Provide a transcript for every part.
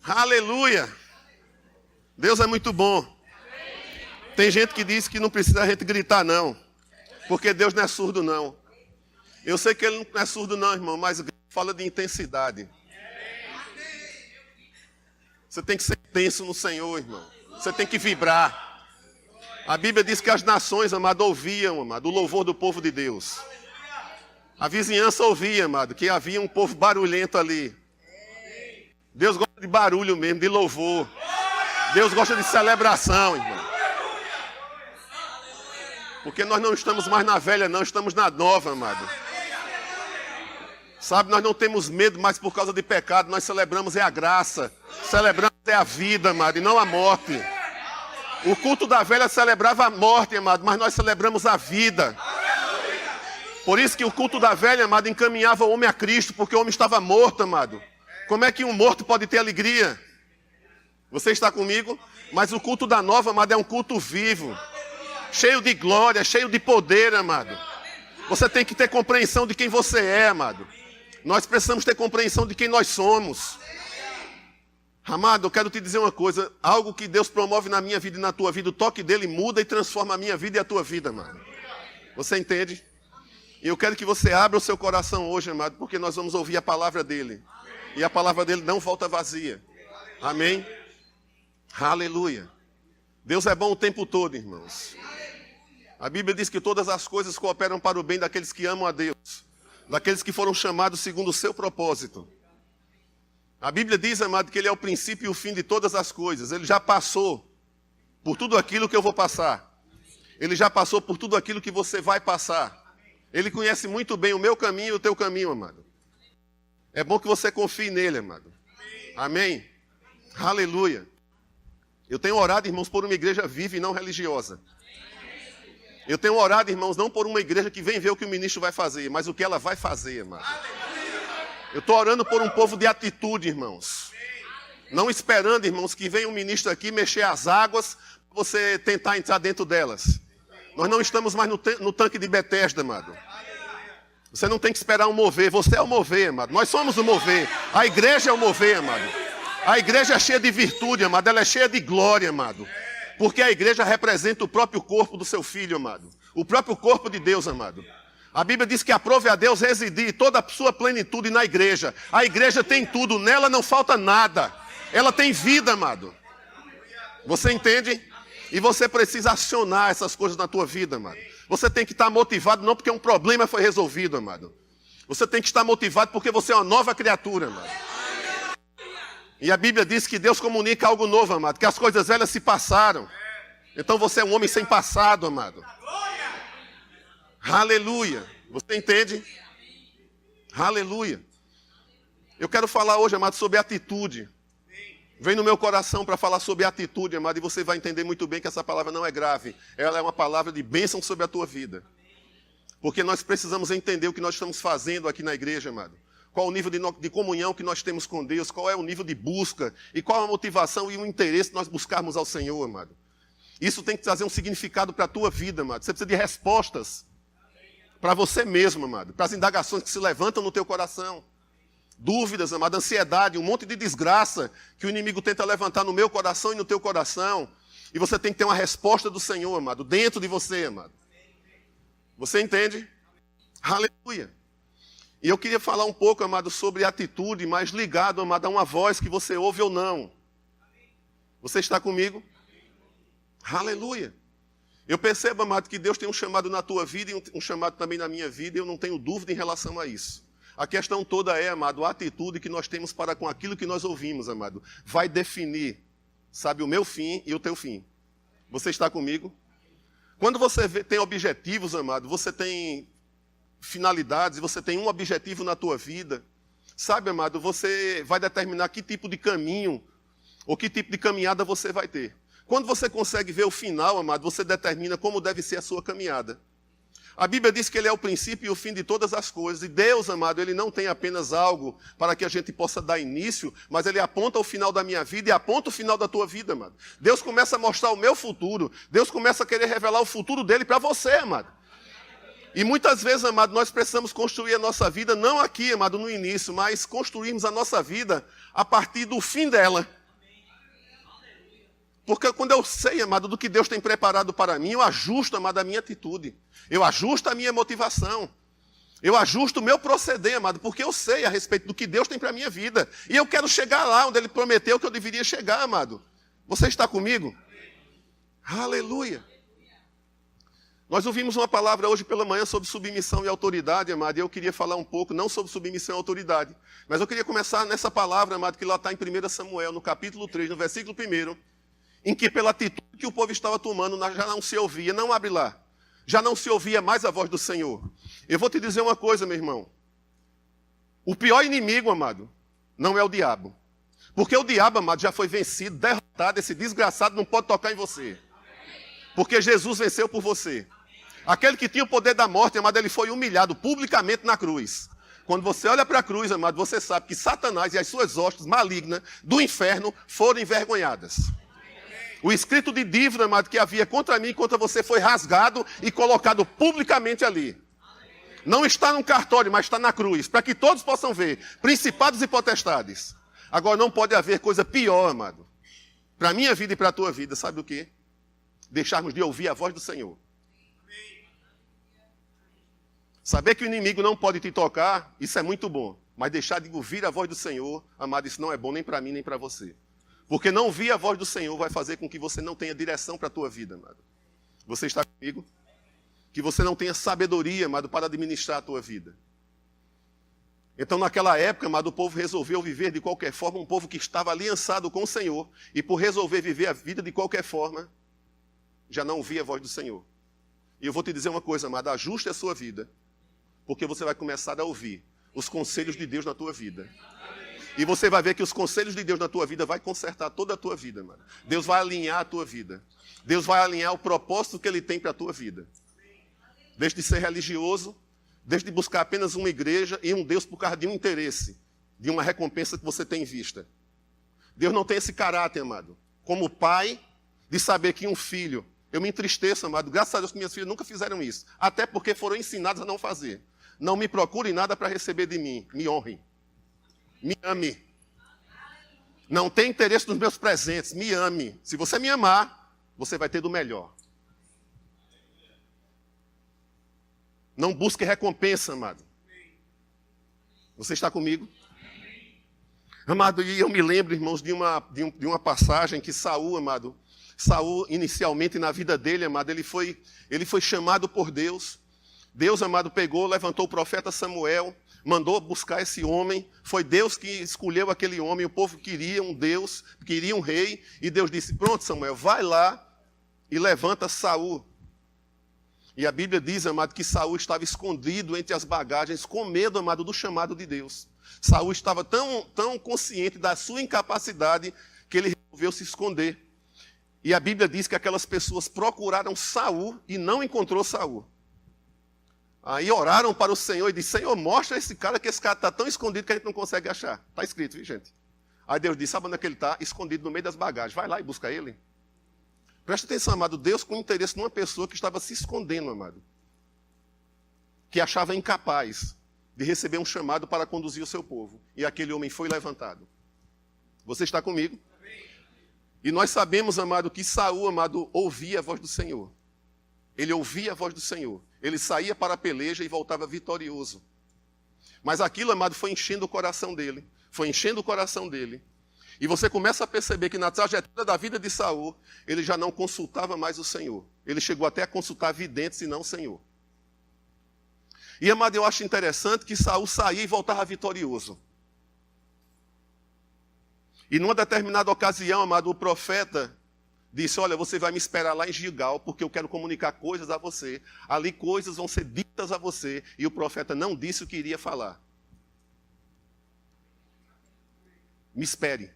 Aleluia. Deus é muito bom. Tem gente que diz que não precisa a gente gritar não, porque Deus não é surdo não. Eu sei que Ele não é surdo não, irmão, mas fala de intensidade. Você tem que ser intenso no Senhor, irmão. Você tem que vibrar. A Bíblia diz que as nações, amado, ouviam, amado, o louvor do povo de Deus. A vizinhança ouvia, amado, que havia um povo barulhento ali. Deus gosta de barulho mesmo, de louvor. Deus gosta de celebração, irmão. Porque nós não estamos mais na velha, não, estamos na nova, amado. Sabe, nós não temos medo mais por causa de pecado, nós celebramos é a graça. Celebramos é a vida, amado, e não a morte. O culto da velha celebrava a morte, amado, mas nós celebramos a vida. Por isso que o culto da velha, amado, encaminhava o homem a Cristo, porque o homem estava morto, amado. Como é que um morto pode ter alegria? Você está comigo? Mas o culto da nova, amado, é um culto vivo. Cheio de glória, cheio de poder, amado. Você tem que ter compreensão de quem você é, amado. Nós precisamos ter compreensão de quem nós somos. Amado, eu quero te dizer uma coisa. Algo que Deus promove na minha vida e na tua vida, o toque dele muda e transforma a minha vida e a tua vida, amado. Você entende? E eu quero que você abra o seu coração hoje, amado, porque nós vamos ouvir a palavra dele. E a palavra dele não volta vazia. Amém? Aleluia. Deus é bom o tempo todo, irmãos. A Bíblia diz que todas as coisas cooperam para o bem daqueles que amam a Deus, daqueles que foram chamados segundo o seu propósito. A Bíblia diz, amado, que Ele é o princípio e o fim de todas as coisas. Ele já passou por tudo aquilo que eu vou passar. Ele já passou por tudo aquilo que você vai passar. Ele conhece muito bem o meu caminho e o teu caminho, amado. É bom que você confie nele, amado. Amém? Aleluia. Eu tenho orado, irmãos, por uma igreja viva e não religiosa. Eu tenho orado, irmãos, não por uma igreja que vem ver o que o ministro vai fazer, mas o que ela vai fazer, amado. Eu estou orando por um povo de atitude, irmãos. Não esperando, irmãos, que venha um ministro aqui mexer as águas, para você tentar entrar dentro delas. Nós não estamos mais no tanque de Betesda, amado. Você não tem que esperar um mover, você é o mover, amado. Nós somos o mover. A igreja é o mover, amado. A igreja é cheia de virtude, amado. Ela é cheia de glória, amado. Porque a igreja representa o próprio corpo do seu filho, amado. O próprio corpo de Deus, amado. A Bíblia diz que aprove a Deus residir toda a sua plenitude na igreja. A igreja tem tudo, nela não falta nada. Ela tem vida, amado. Você entende? E você precisa acionar essas coisas na tua vida, amado. Você tem que estar motivado não porque um problema foi resolvido, amado. Você tem que estar motivado porque você é uma nova criatura, amado. E a Bíblia diz que Deus comunica algo novo, amado. Que as coisas velhas se passaram. Então você é um homem sem passado, amado. Aleluia. Você entende? Aleluia. Eu quero falar hoje, amado, sobre atitude. Vem no meu coração para falar sobre atitude, amado. E você vai entender muito bem que essa palavra não é grave. Ela é uma palavra de bênção sobre a tua vida. Porque nós precisamos entender o que nós estamos fazendo aqui na igreja, amado. Qual o nível de comunhão que nós temos com Deus, qual é o nível de busca e qual a motivação e o interesse de nós buscarmos ao Senhor, amado. Isso tem que trazer um significado para a tua vida, amado. Você precisa de respostas para você mesmo, amado, para as indagações que se levantam no teu coração. Dúvidas, amado, ansiedade, um monte de desgraça que o inimigo tenta levantar no meu coração e no teu coração. E você tem que ter uma resposta do Senhor, amado, dentro de você, amado. Você entende? Aleluia. E eu queria falar um pouco, amado, sobre atitude, mas ligado, amado, a uma voz que você ouve ou não. Você está comigo? Aleluia. Eu percebo, amado, que Deus tem um chamado na tua vida e um chamado também na minha vida, e eu não tenho dúvida em relação a isso. A questão toda é, amado, a atitude que nós temos para com aquilo que nós ouvimos, amado, vai definir, sabe, o meu fim e o teu fim. Você está comigo? Quando você tem objetivos, amado, você tem finalidades, você tem um objetivo na tua vida, sabe, amado, você vai determinar que tipo de caminho ou que tipo de caminhada você vai ter. Quando você consegue ver o final, amado, você determina como deve ser a sua caminhada. A Bíblia diz que Ele é o princípio e o fim de todas as coisas. E Deus, amado, Ele não tem apenas algo para que a gente possa dar início, mas Ele aponta o final da minha vida e aponta o final da tua vida, amado. Deus começa a mostrar o meu futuro. Deus começa a querer revelar o futuro dEle para você, amado. E muitas vezes, amado, nós precisamos construir a nossa vida, não aqui, amado, no início, mas construirmos a nossa vida a partir do fim dela. Porque quando eu sei, amado, do que Deus tem preparado para mim, eu ajusto, amado, a minha atitude. Eu ajusto a minha motivação. Eu ajusto o meu proceder, amado, porque eu sei a respeito do que Deus tem para a minha vida. E eu quero chegar lá onde Ele prometeu que eu deveria chegar, amado. Você está comigo? Aleluia. Nós ouvimos uma palavra hoje pela manhã sobre submissão e autoridade, amado, e eu queria falar um pouco, não sobre submissão e autoridade, mas eu queria começar nessa palavra, amado, que lá está em 1 Samuel, no capítulo 3, no versículo 1, em que pela atitude que o povo estava tomando, já não se ouvia, não abre lá, já não se ouvia mais a voz do Senhor. Eu vou te dizer uma coisa, meu irmão, o pior inimigo, amado, não é o diabo, porque o diabo, amado, já foi vencido, derrotado, esse desgraçado não pode tocar em você, porque Jesus venceu por você. Aquele que tinha o poder da morte, amado, ele foi humilhado publicamente na cruz. Quando você olha para a cruz, amado, você sabe que Satanás e as suas hostes malignas do inferno foram envergonhadas. O escrito de dívida, amado, que havia contra mim e contra você foi rasgado e colocado publicamente ali. Não está num cartório, mas está na cruz, para que todos possam ver, principados e potestades. Agora não pode haver coisa pior, amado, para a minha vida e para a tua vida, sabe o quê? Deixarmos de ouvir a voz do Senhor. Saber que o inimigo não pode te tocar, isso é muito bom. Mas deixar de ouvir a voz do Senhor, amado, isso não é bom nem para mim, nem para você. Porque não ouvir a voz do Senhor vai fazer com que você não tenha direção para a tua vida, amado. Você está comigo? Que você não tenha sabedoria, amado, para administrar a tua vida. Então, naquela época, amado, o povo resolveu viver de qualquer forma, um povo que estava aliançado com o Senhor, e por resolver viver a vida de qualquer forma, já não ouvia a voz do Senhor. E eu vou te dizer uma coisa, amado, ajuste a sua vida, porque você vai começar a ouvir os conselhos de Deus na tua vida. E você vai ver que os conselhos de Deus na tua vida vai consertar toda a tua vida, mano. Deus vai alinhar a tua vida. Deus vai alinhar o propósito que Ele tem para a tua vida. Deixe de ser religioso, deixe de buscar apenas uma igreja e um Deus por causa de um interesse, de uma recompensa que você tem em vista. Deus não tem esse caráter, amado, como pai, de saber que um filho, eu me entristeço, amado, graças a Deus que minhas filhas nunca fizeram isso, até porque foram ensinadas a não fazer. Não me procurem nada para receber de mim. Me honrem. Me ame. Não tem interesse nos meus presentes. Me ame. Se você me amar, você vai ter do melhor. Não busque recompensa, amado. Você está comigo? Amado, e eu me lembro, irmãos, de uma passagem que Saul, amado, Saul, inicialmente na vida dele, amado, ele foi chamado por Deus. Deus, amado, pegou, levantou o profeta Samuel, mandou buscar esse homem. Foi Deus que escolheu aquele homem. O povo queria um Deus, queria um rei. E Deus disse, pronto, Samuel, vai lá e levanta Saul. E a Bíblia diz, amado, que Saul estava escondido entre as bagagens, com medo, amado, do chamado de Deus. Saul estava tão consciente da sua incapacidade que ele resolveu se esconder. E a Bíblia diz que aquelas pessoas procuraram Saul e não encontrou Saul. Aí oraram para o Senhor e disseram, Senhor, mostra esse cara, que esse cara está tão escondido que a gente não consegue achar. Está escrito, viu, gente? Aí Deus disse, sabe onde é que ele está? Escondido no meio das bagagens. Vai lá e busca ele. Presta atenção, amado. Deus com interesse numa pessoa que estava se escondendo, amado. Que achava incapaz de receber um chamado para conduzir o seu povo. E aquele homem foi levantado. Você está comigo? E nós sabemos, amado, que Saul, amado, ouvia a voz do Senhor. Ele ouvia a voz do Senhor. Ele saía para a peleja e voltava vitorioso. Mas aquilo, amado, foi enchendo o coração dele. Foi enchendo o coração dele. E você começa a perceber que na trajetória da vida de Saul, ele já não consultava mais o Senhor. Ele chegou até a consultar videntes e não o Senhor. E, amado, eu acho interessante que Saul saía e voltava vitorioso. E numa determinada ocasião, amado, o profeta disse, olha, você vai me esperar lá em Gilgal, porque eu quero comunicar coisas a você. Ali coisas vão ser ditas a você. E o profeta não disse o que iria falar. Me espere.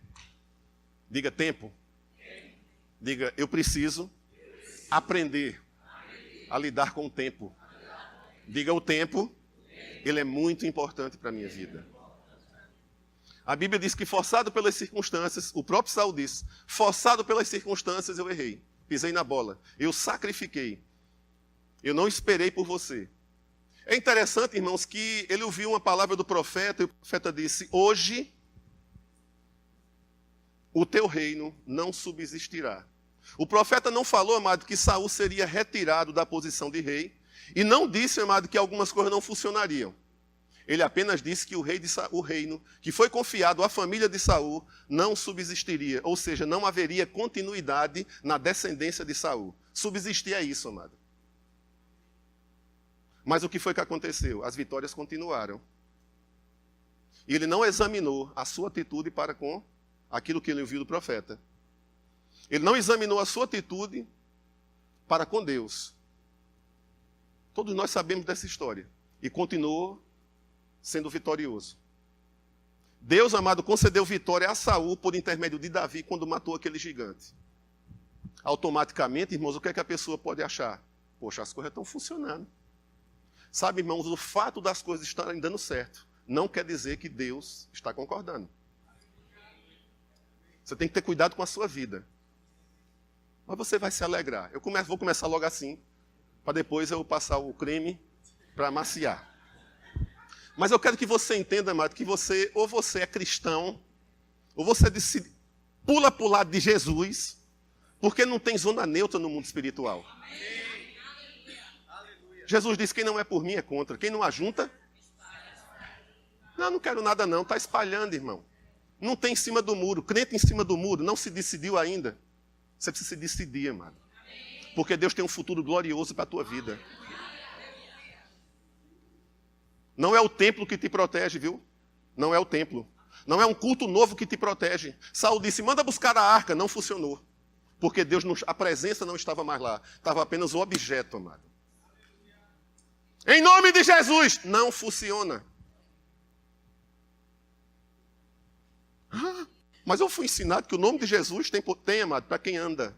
Diga tempo. Diga, eu preciso aprender a lidar com o tempo. Diga, o tempo, ele é muito importante para a minha vida. A Bíblia diz que forçado pelas circunstâncias, o próprio Saul diz, forçado pelas circunstâncias eu errei, pisei na bola, eu sacrifiquei, eu não esperei por você. É interessante, irmãos, que ele ouviu uma palavra do profeta e o profeta disse, hoje o teu reino não subsistirá. O profeta não falou, amado, que Saul seria retirado da posição de rei, e não disse, amado, que algumas coisas não funcionariam. Ele apenas disse que o reino que foi confiado à família de Saul não subsistiria, ou seja, não haveria continuidade na descendência de Saul. Subsistir é isso, amado. Mas o que foi que aconteceu? As vitórias continuaram. E ele não examinou a sua atitude para com aquilo que ele ouviu do profeta. Ele não examinou a sua atitude para com Deus. Todos nós sabemos dessa história. E continuou sendo vitorioso. Deus, amado, concedeu vitória a Saul por intermédio de Davi quando matou aquele gigante. Automaticamente, irmãos, o que é que a pessoa pode achar? Poxa, as coisas estão funcionando. Sabe, irmãos, o fato das coisas estarem dando certo não quer dizer que Deus está concordando. Você tem que ter cuidado com a sua vida. Mas você vai se alegrar. Vou começar logo assim, para depois eu passar o creme para amaciar. Mas eu quero que você entenda, amado, que você é cristão, ou você pula para o lado de Jesus, porque não tem zona neutra no mundo espiritual. Jesus disse, quem não é por mim é contra. Quem não ajunta? Não quero nada não. Está espalhando, irmão. Não tem em cima do muro. Crente em cima do muro. Não se decidiu ainda. Você precisa se decidir, amado. Porque Deus tem um futuro glorioso para a tua vida. Não é o templo que te protege, viu? Não é o templo. Não é um culto novo que te protege. Saul disse, manda buscar a arca. Não funcionou. Porque a presença não estava mais lá. Estava apenas o objeto, amado. Em nome de Jesus, não funciona. Mas eu fui ensinado que o nome de Jesus tem amado, para quem anda.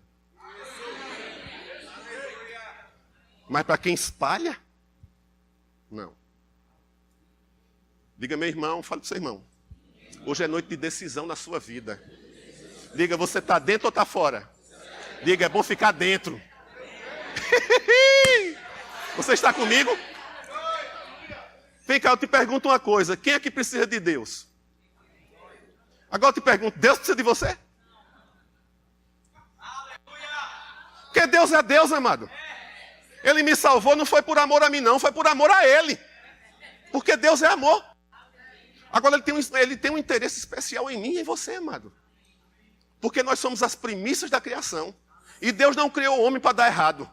Mas para quem espalha, não. Diga, meu irmão, fale para o seu irmão. Hoje é noite de decisão na sua vida. Diga, você está dentro ou está fora? Diga, é bom ficar dentro. Você está comigo? Vem cá, eu te pergunto uma coisa. Quem é que precisa de Deus? Agora eu te pergunto, Deus precisa de você? Porque Deus é Deus, amado. Ele me salvou, não foi por amor a mim não, foi por amor a Ele. Porque Deus é amor. Agora ele tem um interesse especial em mim e em você, amado. Porque nós somos as primícias da criação. E Deus não criou o homem para dar errado.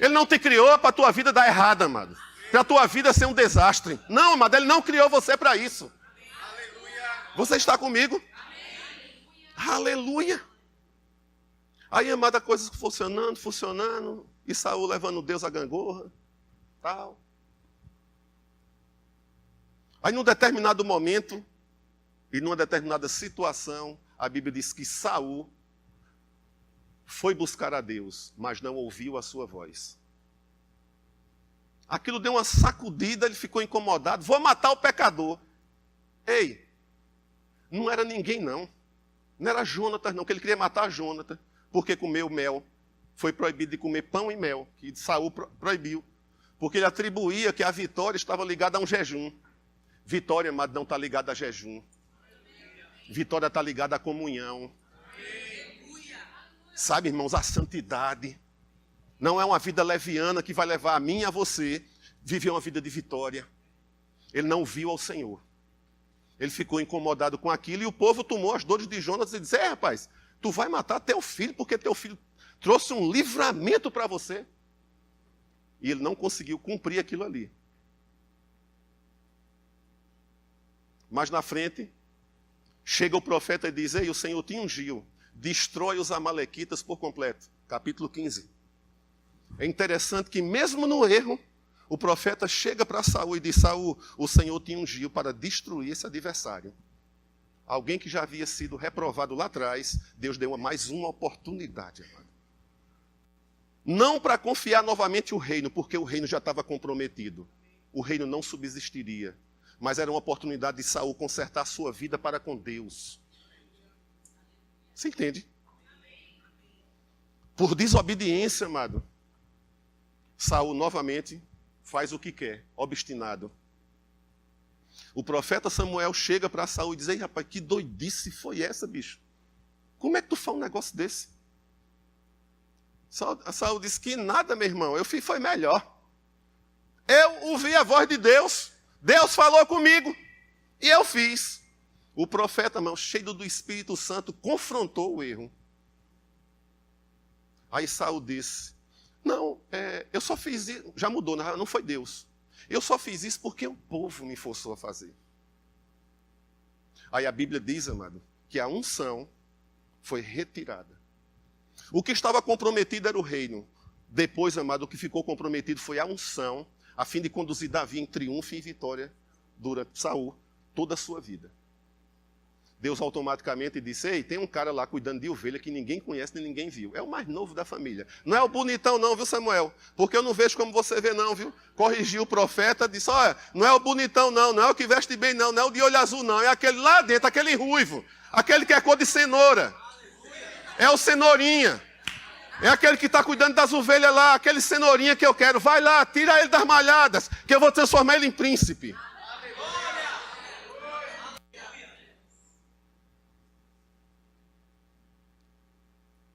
Ele não te criou para a tua vida dar errado, amado. Para a tua vida ser um desastre. Não, amado, Ele não criou você para isso. Você está comigo? Aleluia. Aí, amada, coisas funcionando. E Saul levando Deus à gangorra. Tal. Aí, num determinado momento, e numa determinada situação, a Bíblia diz que Saul foi buscar a Deus, mas não ouviu a sua voz. Aquilo deu uma sacudida, ele ficou incomodado. Vou matar o pecador. Ei, não era ninguém não. Não era Jonatas não, que ele queria matar Jonatas, porque comeu mel. Foi proibido de comer pão e mel, que Saul proibiu. Porque ele atribuía que a vitória estava ligada a um jejum. Vitória, amado, não está ligada a jejum. Vitória está ligada à comunhão. Sabe, irmãos, a santidade não é uma vida leviana que vai levar a mim e a você viver uma vida de vitória. Ele não viu ao Senhor. Ele ficou incomodado com aquilo e o povo tomou as dores de Jonas e disse, rapaz, tu vai matar teu filho porque teu filho trouxe um livramento para você. E ele não conseguiu cumprir aquilo ali. Mas na frente, chega o profeta e diz, ei, o Senhor te ungiu, destrói os amalequitas por completo. Capítulo 15. É interessante que mesmo no erro, o profeta chega para Saul e diz, Saul, o Senhor te ungiu para destruir esse adversário. Alguém que já havia sido reprovado lá atrás, Deus deu mais uma oportunidade, amado. Não para confiar novamente o reino, porque o reino já estava comprometido. O reino não subsistiria. Mas era uma oportunidade de Saul consertar a sua vida para com Deus. Você entende? Por desobediência, amado, Saul novamente faz o que quer, obstinado. O profeta Samuel chega para Saul e diz: ei, rapaz, que doidice foi essa, bicho? Como é que tu faz um negócio desse? Saul disse: que nada, meu irmão, eu fiz foi melhor. Eu ouvi a voz de Deus, Deus falou comigo, e eu fiz. O profeta, irmão, cheio do Espírito Santo, confrontou o erro. Aí Saul disse: não, eu só fiz isso, já mudou, não foi Deus. Eu só fiz isso porque o povo me forçou a fazer. Aí a Bíblia diz, amado, que a unção foi retirada. O que estava comprometido era o reino. Depois, amado, o que ficou comprometido foi a unção, a fim de conduzir Davi em triunfo e vitória durante Saul toda a sua vida. Deus automaticamente disse: ei, tem um cara lá cuidando de ovelha que ninguém conhece nem ninguém viu. É o mais novo da família. Não é o bonitão não, viu, Samuel? Porque eu não vejo como você vê não, viu? Corrigiu o profeta, disse: olha, não é o bonitão não, não é o que veste bem não, não é o de olho azul não, é aquele lá dentro, aquele ruivo, aquele que é cor de cenoura. É o cenourinha. É aquele que está cuidando das ovelhas lá, aquele cenourinha que eu quero. Vai lá, tira ele das malhadas, que eu vou transformar ele em príncipe.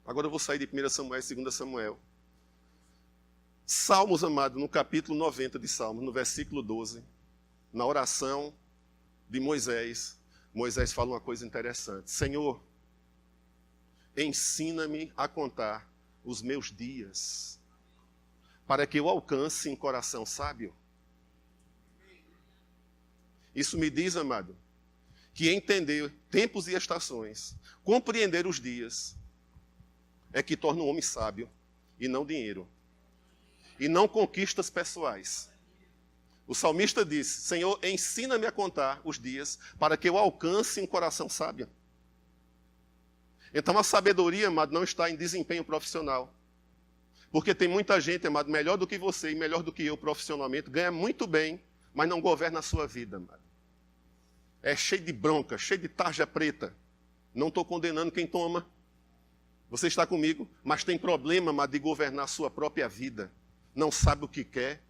Agora eu vou sair de 1 Samuel e 2 Samuel. Salmos, amado, no capítulo 90 de Salmos, no versículo 12, na oração de Moisés, Moisés fala uma coisa interessante. Senhor, ensina-me a contar os meus dias, para que eu alcance um coração sábio. Isso me diz, amado, que entender tempos e estações, compreender os dias, é que torna o homem sábio, e não dinheiro, e não conquistas pessoais. O salmista disse: Senhor, ensina-me a contar os dias, para que eu alcance um coração sábio. Então a sabedoria, amado, não está em desempenho profissional. Porque tem muita gente, amado, melhor do que você e melhor do que eu profissionalmente, ganha muito bem, mas não governa a sua vida, amado. É cheio de bronca, cheio de tarja preta. Não estou condenando quem toma. Você está comigo? Mas tem problema, amado, de governar a sua própria vida. Não sabe o que quer,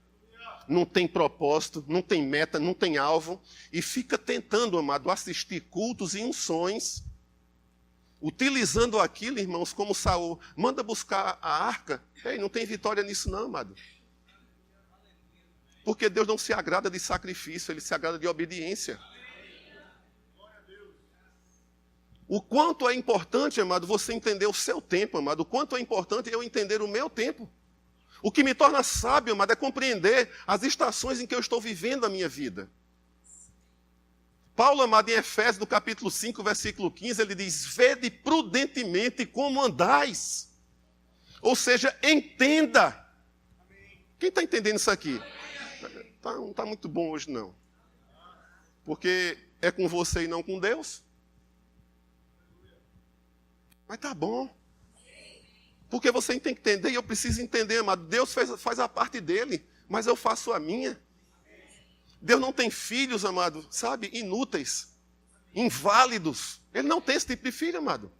não tem propósito, não tem meta, não tem alvo, e fica tentando, amado, assistir cultos e unções, utilizando aquilo, irmãos, como Saul. Manda buscar a arca. Ei, não tem vitória nisso não, amado. Porque Deus não se agrada de sacrifício, Ele se agrada de obediência. O quanto é importante, amado, você entender o seu tempo, amado. O quanto é importante eu entender o meu tempo. O que me torna sábio, amado, é compreender as estações em que eu estou vivendo a minha vida. Paulo, amado, em Efésios, no capítulo 5, versículo 15, ele diz: vede prudentemente como andais. Ou seja, entenda. Quem está entendendo isso aqui? Não está muito bom hoje, não. Porque é com você e não com Deus. Mas tá bom. Porque você tem que entender, e eu preciso entender, amado. Deus faz a parte dele, mas eu faço a minha. Deus não tem filhos, amado, sabe, inúteis, inválidos. Ele não tem esse tipo de filho, amado.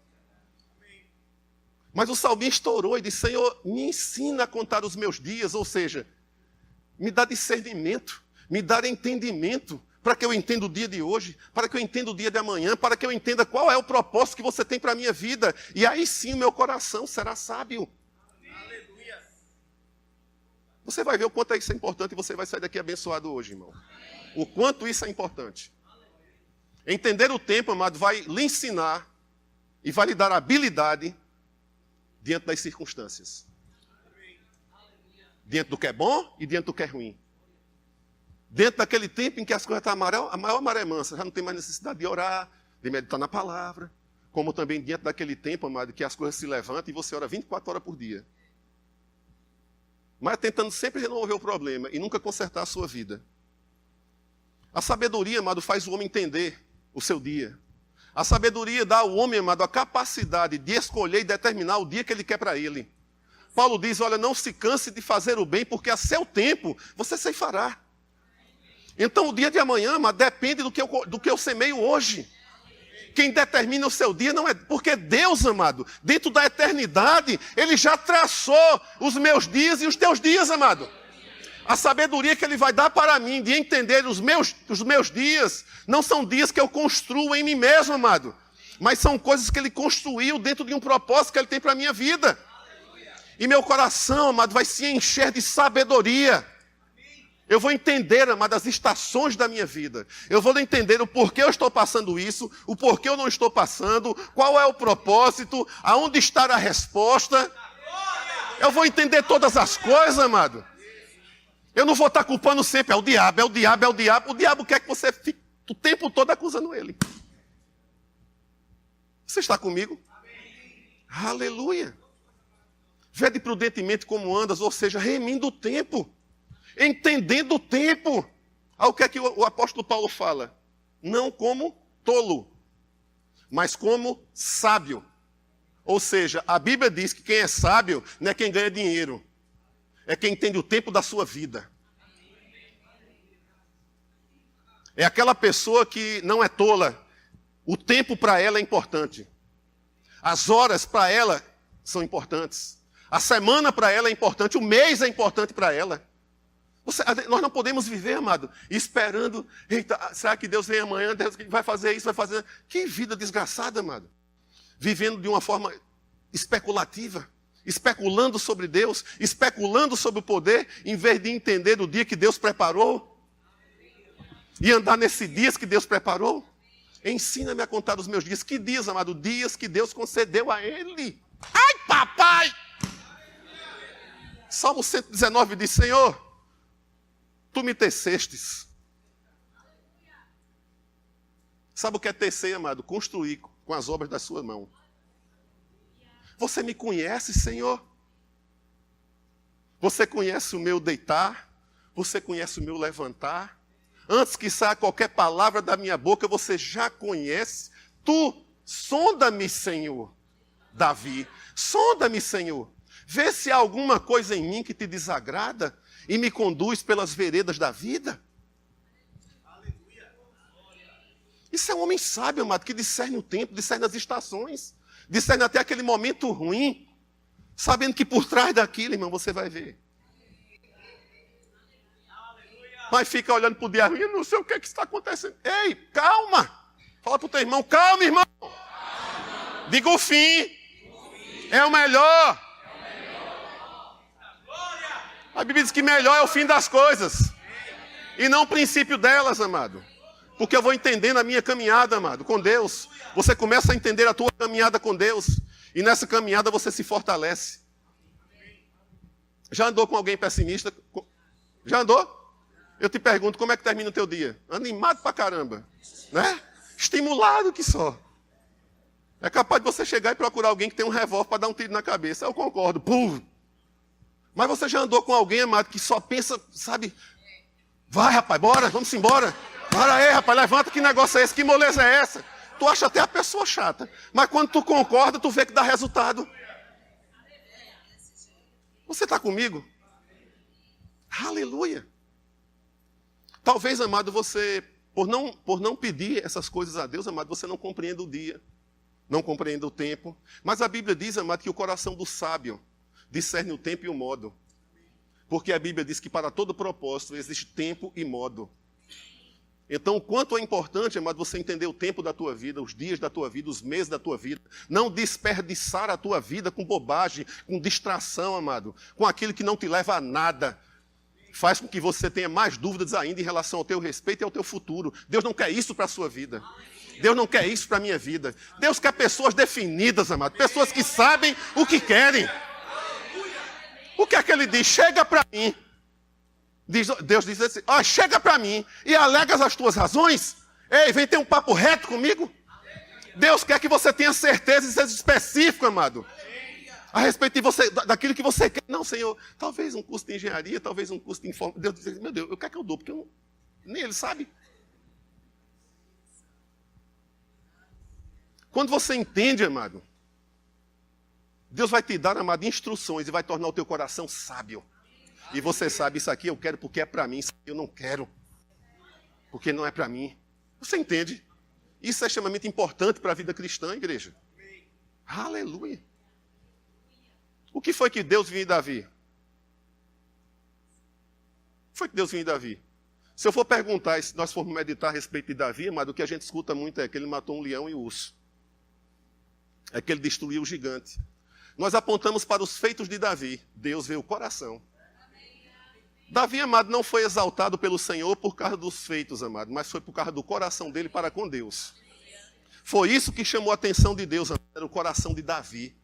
Mas o salmista orou e disse: Senhor, me ensina a contar os meus dias, ou seja, me dá discernimento, me dá entendimento, para que eu entenda o dia de hoje, para que eu entenda o dia de amanhã, para que eu entenda qual é o propósito que você tem para a minha vida. E aí sim o meu coração será sábio. Aleluia. Você vai ver o quanto isso é importante e você vai sair daqui abençoado hoje, irmão. O quanto isso é importante. Entender o tempo, amado, vai lhe ensinar e vai lhe dar habilidade diante das circunstâncias. Diante do que é bom e diante do que é ruim. Dentro daquele tempo em que as coisas estão a maior maré mansa, já não tem mais necessidade de orar, de meditar na palavra, como também diante daquele tempo, amado, que as coisas se levantam e você ora 24 horas por dia. Mas tentando sempre resolver o problema e nunca consertar a sua vida. A sabedoria, amado, faz o homem entender o seu dia. A sabedoria dá ao homem, amado, a capacidade de escolher e determinar o dia que ele quer para ele. Paulo diz: olha, não se canse de fazer o bem, porque a seu tempo você ceifará. Então o dia de amanhã, amado, depende do que eu semeio hoje. Quem determina o seu dia não é... Porque Deus, amado, dentro da eternidade, Ele já traçou os meus dias e os teus dias, amado. A sabedoria que Ele vai dar para mim de entender os meus dias não são dias que eu construo em mim mesmo, amado. Mas são coisas que Ele construiu dentro de um propósito que Ele tem para a minha vida. E meu coração, amado, vai se encher de sabedoria. Eu vou entender, amado, as estações da minha vida. Eu vou entender o porquê eu estou passando isso, o porquê eu não estou passando, qual é o propósito, aonde está a resposta. Eu vou entender todas as coisas, amado. Eu não vou estar culpando sempre, é o diabo, é o diabo, é o diabo. O diabo quer que você fique o tempo todo acusando ele. Você está comigo? Amém. Aleluia. Vede prudentemente como andas, ou seja, remindo o tempo. Entendendo o tempo. Ao que é que o apóstolo Paulo fala? Não como tolo, mas como sábio. Ou seja, a Bíblia diz que quem é sábio não é quem ganha dinheiro. É quem entende o tempo da sua vida. É aquela pessoa que não é tola. O tempo para ela é importante. As horas para ela são importantes. A semana para ela é importante. O mês é importante para ela. Nós não podemos viver, amado, esperando. Eita, será que Deus vem amanhã? Deus vai fazer isso, vai fazer. Que vida desgraçada, amado. Vivendo de uma forma especulativa. Especulando sobre Deus, especulando sobre o poder, em vez de entender o dia que Deus preparou. E andar nesses dias que Deus preparou. Ensina-me a contar os meus dias. Que dias, amado? Dias que Deus concedeu a ele. Ai, papai! Salmo 119 diz, Senhor, Tu me tecestes. Sabe o que é tecer, amado? Construir com as obras da sua mão. Você me conhece, Senhor? Você conhece o meu deitar? Você conhece o meu levantar? Antes que saia qualquer palavra da minha boca, você já conhece. Tu, sonda-me, Senhor. Davi, sonda-me, Senhor. Vê se há alguma coisa em mim que te desagrada e me conduz pelas veredas da vida. Isso é um homem sábio, amado, que discerne o tempo, discerne as estações. Discerne até aquele momento ruim, sabendo que por trás daquilo, irmão, você vai ver. Mas fica olhando para o diabo e não sei o que está acontecendo. Ei, calma! Fala para o teu irmão, calma, irmão! Calma. Diga o fim. É o melhor. A Bíblia diz que melhor é o fim das coisas. E não o princípio delas, amado. Porque eu vou entendendo a minha caminhada, amado, com Deus. Você começa a entender a tua caminhada com Deus. E nessa caminhada você se fortalece. Já andou com alguém pessimista? Já andou? Eu te pergunto, como é que termina o teu dia? Animado pra caramba. Né? Estimulado que só. É capaz de você chegar e procurar alguém que tem um revólver para dar um tiro na cabeça. Eu concordo. Pum. Mas você já andou com alguém, amado, que só pensa, sabe? Vai, rapaz, bora, vamos embora. Bora aí, rapaz, levanta, que negócio é esse? Que moleza é essa? Tu acha até a pessoa chata. Mas quando tu concorda, tu vê que dá resultado. Você está comigo? Aleluia. Talvez, amado, você, por não pedir essas coisas a Deus, amado, você não compreenda o dia. Não compreenda o tempo. Mas a Bíblia diz, amado, que o coração do sábio discerne o tempo e o modo. Porque a Bíblia diz que para todo propósito existe tempo e modo. Então, o quanto é importante, amado, você entender o tempo da tua vida, os dias da tua vida, os meses da tua vida. Não desperdiçar a tua vida com bobagem, com distração, amado. Com aquilo que não te leva a nada. Faz com que você tenha mais dúvidas ainda em relação ao teu respeito e ao teu futuro. Deus não quer isso para a sua vida. Deus não quer isso para a minha vida. Deus quer pessoas definidas, amado. Pessoas que sabem o que querem. O que é que ele diz? Chega para mim. Deus diz assim, chega para mim e alegas as tuas razões. Ei, vem ter um papo reto comigo. Deus quer que você tenha certeza e seja específico, amado. A respeito de você, daquilo que você quer. Não, Senhor, talvez um curso de engenharia, talvez um curso de informática. Deus diz, meu Deus, o que é que eu dou? Porque nem ele sabe. Quando você entende, amado, Deus vai te dar, amado, instruções e vai tornar o teu coração sábio. E você sabe, isso aqui eu quero porque é para mim, isso aqui eu não quero porque não é para mim. Você entende? Isso é extremamente importante para a vida cristã, igreja. Aleluia. O que foi que Deus viu em Davi? foi que Deus viu em Davi? Se eu for perguntar, se nós formos meditar a respeito de Davi, mas o que a gente escuta muito é que ele matou um leão e um urso. É que ele destruiu o gigante. Nós apontamos para os feitos de Davi. Deus vê o coração. Davi, amado, não foi exaltado pelo Senhor por causa dos feitos, amado, mas foi por causa do coração dele para com Deus. Foi isso que chamou a atenção de Deus, amado, era o coração de Davi.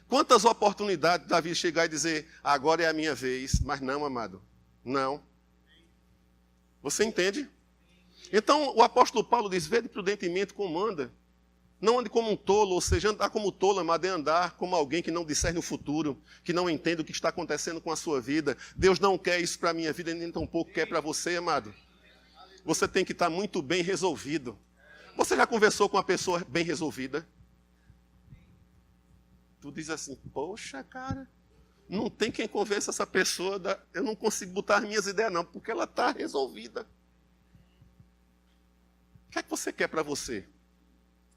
Quantas oportunidades Davi chegar e dizer, agora é a minha vez, mas não, amado, não. Você entende? Então, o apóstolo Paulo diz, vede prudentemente como anda. Não ande como um tolo, ou seja, andar como tolo, amado, é andar como alguém que não discerne o futuro, que não entende o que está acontecendo com a sua vida. Deus não quer isso para a minha vida, nem tampouco quer para você, amado. Você tem que estar muito bem resolvido. Você já conversou com uma pessoa bem resolvida? Tu diz assim, poxa, cara, não tem quem convença essa pessoa, eu não consigo botar as minhas ideias não, porque ela está resolvida. O que é que você quer para você?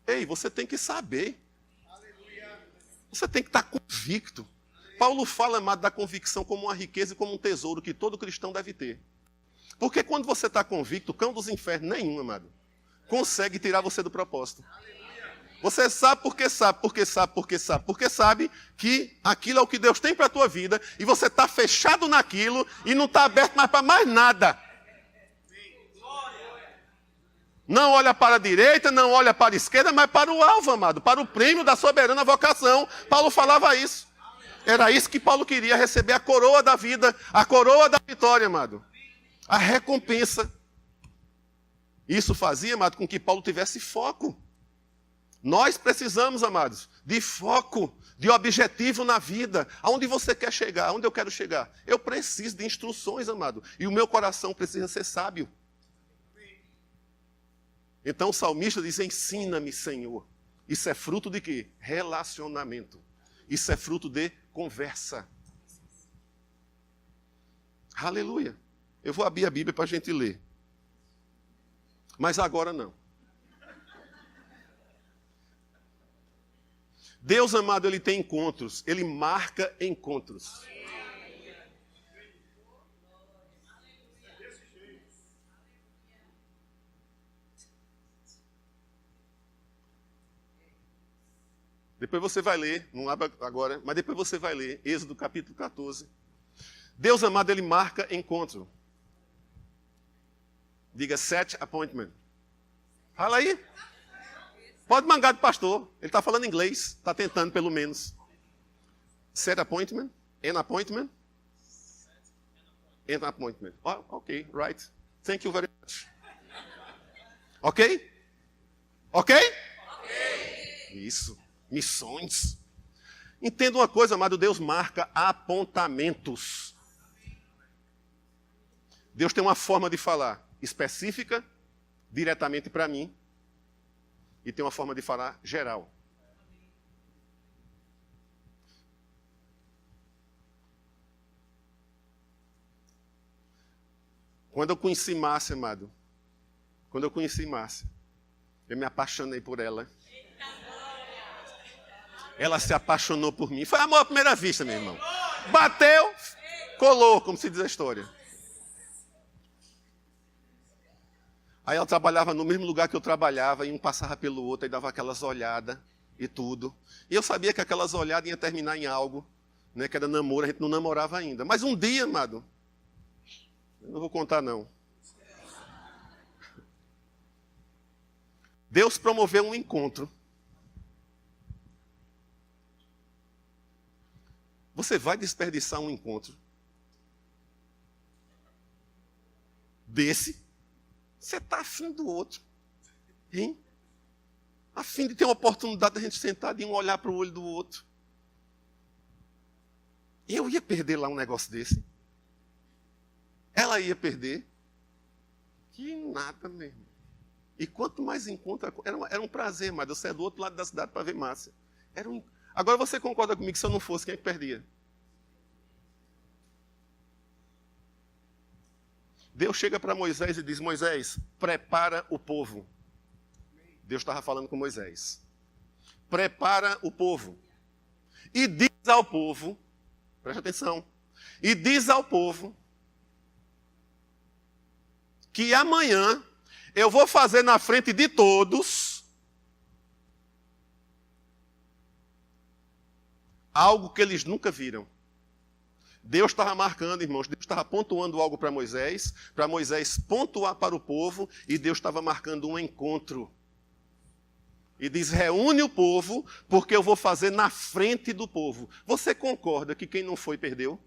Ei, você tem que saber. Você tem que estar convicto. Paulo fala, amado, da convicção como uma riqueza e como um tesouro que todo cristão deve ter. Porque quando você está convicto, cão dos infernos nenhum, amado, consegue tirar você do propósito. Você sabe porque sabe, porque sabe, porque sabe, porque sabe que aquilo é o que Deus tem para a tua vida e você está fechado naquilo e não está aberto mais para mais nada. Não olha para a direita, não olha para a esquerda, mas para o alvo, amado, para o prêmio da soberana vocação. Paulo falava isso. Era isso que Paulo queria, receber a coroa da vida, a coroa da vitória, amado. A recompensa. Isso fazia, amado, com que Paulo tivesse foco. Nós precisamos, amados, de foco, de objetivo na vida. Aonde você quer chegar? Aonde eu quero chegar? Eu preciso de instruções, amado. E o meu coração precisa ser sábio. Então o salmista diz, ensina-me, Senhor. Isso é fruto de quê? Relacionamento. Isso é fruto de conversa. Aleluia. Eu vou abrir a Bíblia para a gente ler. Mas agora não. Deus, amado, ele tem encontros. Ele marca encontros. Depois você vai ler, não abra agora, mas depois você vai ler, Êxodo capítulo 14. Deus, amado, ele marca encontro. Diga, set appointment. Fala aí. Pode mangar do pastor, ele está falando inglês, está tentando pelo menos. Set appointment, an appointment. An appointment. Oh, ok, right. Thank you very much. Ok? Ok? Isso. Missões. Entenda uma coisa, amado, Deus marca apontamentos. Deus tem uma forma de falar específica, diretamente para mim, e tem uma forma de falar geral. Quando eu conheci Márcia, amado, eu me apaixonei por ela. Ela se apaixonou por mim. Foi amor à primeira vista, meu irmão. Bateu, colou, como se diz a história. Aí ela trabalhava no mesmo lugar que eu trabalhava, e um passava pelo outro, e dava aquelas olhadas e tudo. E eu sabia que aquelas olhadas iam terminar em algo, né, que era namoro, a gente não namorava ainda. Mas um dia, amado, eu não vou contar não. Deus promoveu um encontro. Você vai desperdiçar um encontro desse? Você está afim do outro. Hein? Afim de ter uma oportunidade de a gente sentar e um olhar para o olho do outro. Eu ia perder lá um negócio desse. Ela ia perder. Que nada mesmo. E quanto mais encontro, era um prazer, mas eu saía do outro lado da cidade para ver Márcia. Agora você concorda comigo que se eu não fosse, quem é que perdia? Deus chega para Moisés e diz, Moisés, prepara o povo. Deus estava falando com Moisés. Prepara o povo. E diz ao povo, preste atenção, e diz ao povo que amanhã eu vou fazer na frente de todos algo que eles nunca viram. Deus estava marcando, irmãos, Deus estava pontuando algo para Moisés pontuar para o povo, e Deus estava marcando um encontro. E diz, reúne o povo, porque eu vou fazer na frente do povo. Você concorda que quem não foi, perdeu?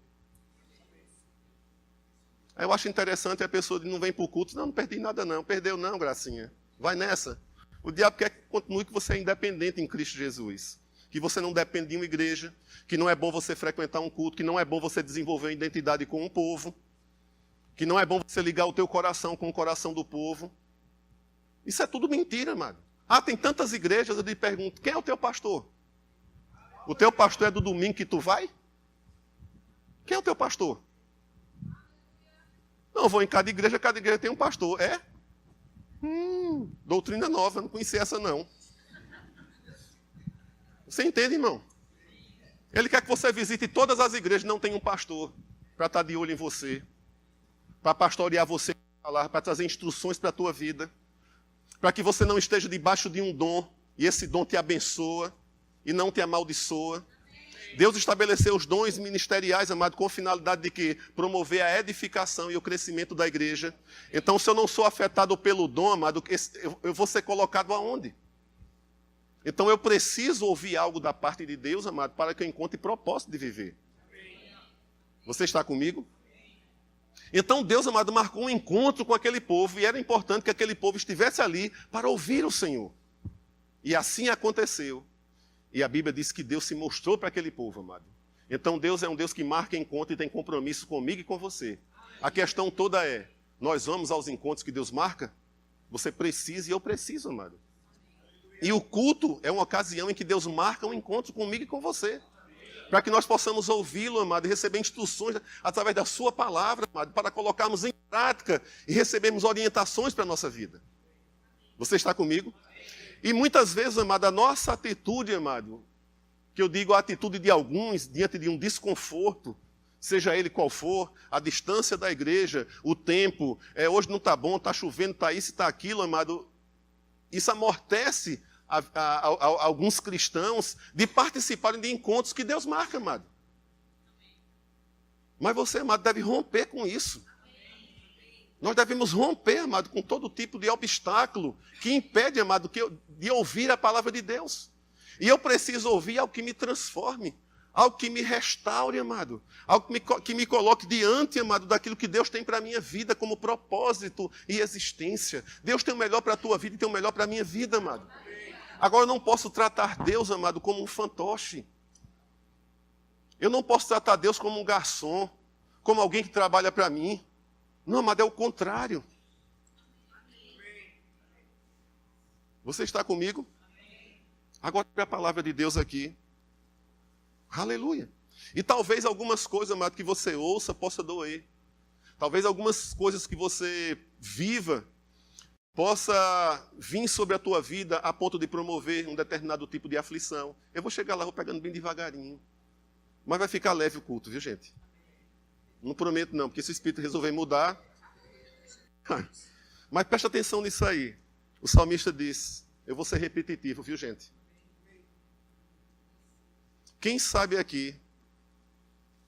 Eu acho interessante a pessoa que não vem para o culto, não perdi nada não, perdeu não, gracinha. Vai nessa. O diabo quer que continue que você é independente em Cristo Jesus. Que você não depende de uma igreja, que não é bom você frequentar um culto, que não é bom você desenvolver uma identidade com o povo, que não é bom você ligar o teu coração com o coração do povo. Isso é tudo mentira, amado. Ah, tem tantas igrejas, eu lhe pergunto, quem é o teu pastor? O teu pastor é do domingo que tu vai? Quem é o teu pastor? Não, eu vou em cada igreja tem um pastor. É? Doutrina nova, não conhecia essa não. Você entende, irmão? Ele quer que você visite todas as igrejas, não tem um pastor para estar de olho em você, para pastorear você, para trazer instruções para a tua vida, para que você não esteja debaixo de um dom, e esse dom te abençoa e não te amaldiçoa. Deus estabeleceu os dons ministeriais, amado, com a finalidade de quê? Promover a edificação e o crescimento da igreja. Então, se eu não sou afetado pelo dom, amado, eu vou ser colocado aonde? Então, eu preciso ouvir algo da parte de Deus, amado, para que eu encontre propósito de viver. Você está comigo? Então, Deus, amado, marcou um encontro com aquele povo, e era importante que aquele povo estivesse ali para ouvir o Senhor. E assim aconteceu. E a Bíblia diz que Deus se mostrou para aquele povo, amado. Então Deus é um Deus que marca encontro e tem compromisso comigo e com você. A questão toda é, nós vamos aos encontros que Deus marca? Você precisa e eu preciso, amado. E o culto é uma ocasião em que Deus marca um encontro comigo e com você. Para que nós possamos ouvi-lo, amado, e receber instruções através da sua palavra, amado, para colocarmos em prática e recebermos orientações para a nossa vida. Você está comigo? E muitas vezes, amado, a nossa atitude, amado, que eu digo a atitude de alguns diante de um desconforto, seja ele qual for, a distância da igreja, o tempo, hoje não está bom, está chovendo, está isso, está aquilo, amado, isso amortece a alguns cristãos de participarem de encontros que Deus marca, amado. Mas você, amado, deve romper com isso. Nós devemos romper, amado, com todo tipo de obstáculo que impede, amado, de ouvir a palavra de Deus. E eu preciso ouvir algo que me transforme, algo que me restaure, amado, algo que me coloque diante, amado, daquilo que Deus tem para a minha vida como propósito e existência. Deus tem o melhor para a tua vida e tem o melhor para a minha vida, amado. Agora eu não posso tratar Deus, amado, como um fantoche. Eu não posso tratar Deus como um garçom, como alguém que trabalha para mim. Não, amado, é o contrário. Você está comigo? Agora tem a palavra de Deus aqui. Aleluia. E talvez algumas coisas, amado, que você ouça possa doer. Talvez algumas coisas que você viva possa vir sobre a tua vida a ponto de promover um determinado tipo de aflição. Eu vou chegar lá, vou pegando bem devagarinho. Mas vai ficar leve o culto, viu, gente? Não prometo não, porque se o Espírito resolver mudar... Mas presta atenção nisso aí. O salmista diz, eu vou ser repetitivo, viu, gente? Quem sabe aqui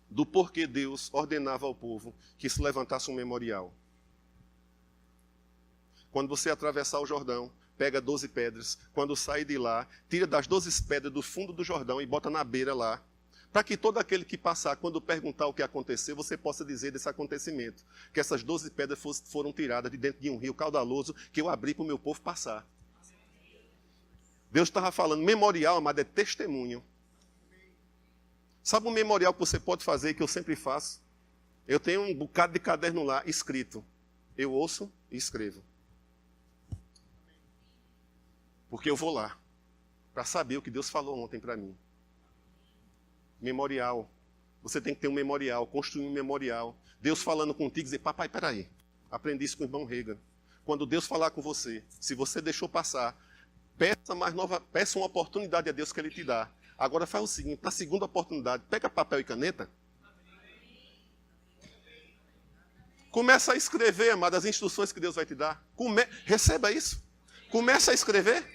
do porquê Deus ordenava ao povo que se levantasse um memorial? Quando você atravessar o Jordão, pega 12 pedras. Quando sair de lá, tira das 12 pedras do fundo do Jordão e bota na beira lá. Para que todo aquele que passar, quando perguntar o que aconteceu, você possa dizer desse acontecimento. Que essas 12 pedras foram tiradas de dentro de um rio caudaloso que eu abri para o meu povo passar. Deus estava falando, memorial, amado, é testemunho. Sabe um memorial que você pode fazer, que eu sempre faço? Eu tenho um bocado de caderno lá, escrito. Eu ouço e escrevo. Porque eu vou lá, para saber o que Deus falou ontem para mim. Memorial. Você tem que ter um memorial, construir um memorial. Deus falando contigo, dizer, papai, peraí. Aprendi isso com o irmão Reagan. Quando Deus falar com você, se você deixou passar, peça uma oportunidade a Deus que Ele te dá. Agora faz o seguinte, na segunda oportunidade, pega papel e caneta Começa a escrever, amado, as instruções que Deus vai te dar. Receba isso. Começa a escrever.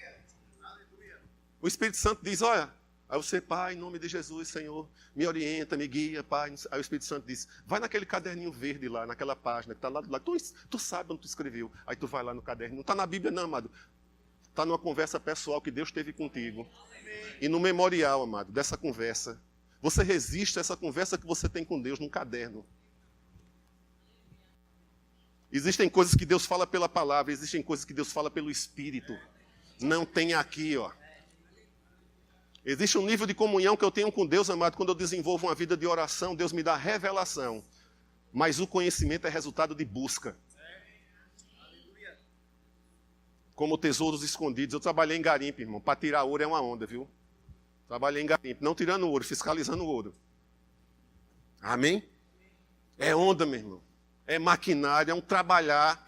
O Espírito Santo diz, olha, aí você, Pai, em nome de Jesus, Senhor, me orienta, me guia, Pai. Aí o Espírito Santo diz, vai naquele caderninho verde lá, naquela página que está lá do lado. Tu sabe onde tu escreveu. Aí tu vai lá no caderninho. Não está na Bíblia não, amado. Está numa conversa pessoal que Deus teve contigo. E no memorial, amado, dessa conversa, você resiste a essa conversa que você tem com Deus num caderno. Existem coisas que Deus fala pela palavra, existem coisas que Deus fala pelo Espírito. Não tem aqui, ó. Existe um nível de comunhão que eu tenho com Deus, amado, quando eu desenvolvo uma vida de oração, Deus me dá revelação. Mas o conhecimento é resultado de busca. Como tesouros escondidos. Eu trabalhei em garimpo, irmão. Para tirar ouro é uma onda, viu? Trabalhei em garimpo. Não tirando ouro, fiscalizando ouro. Amém? É onda, meu irmão. É maquinário, é um trabalhar.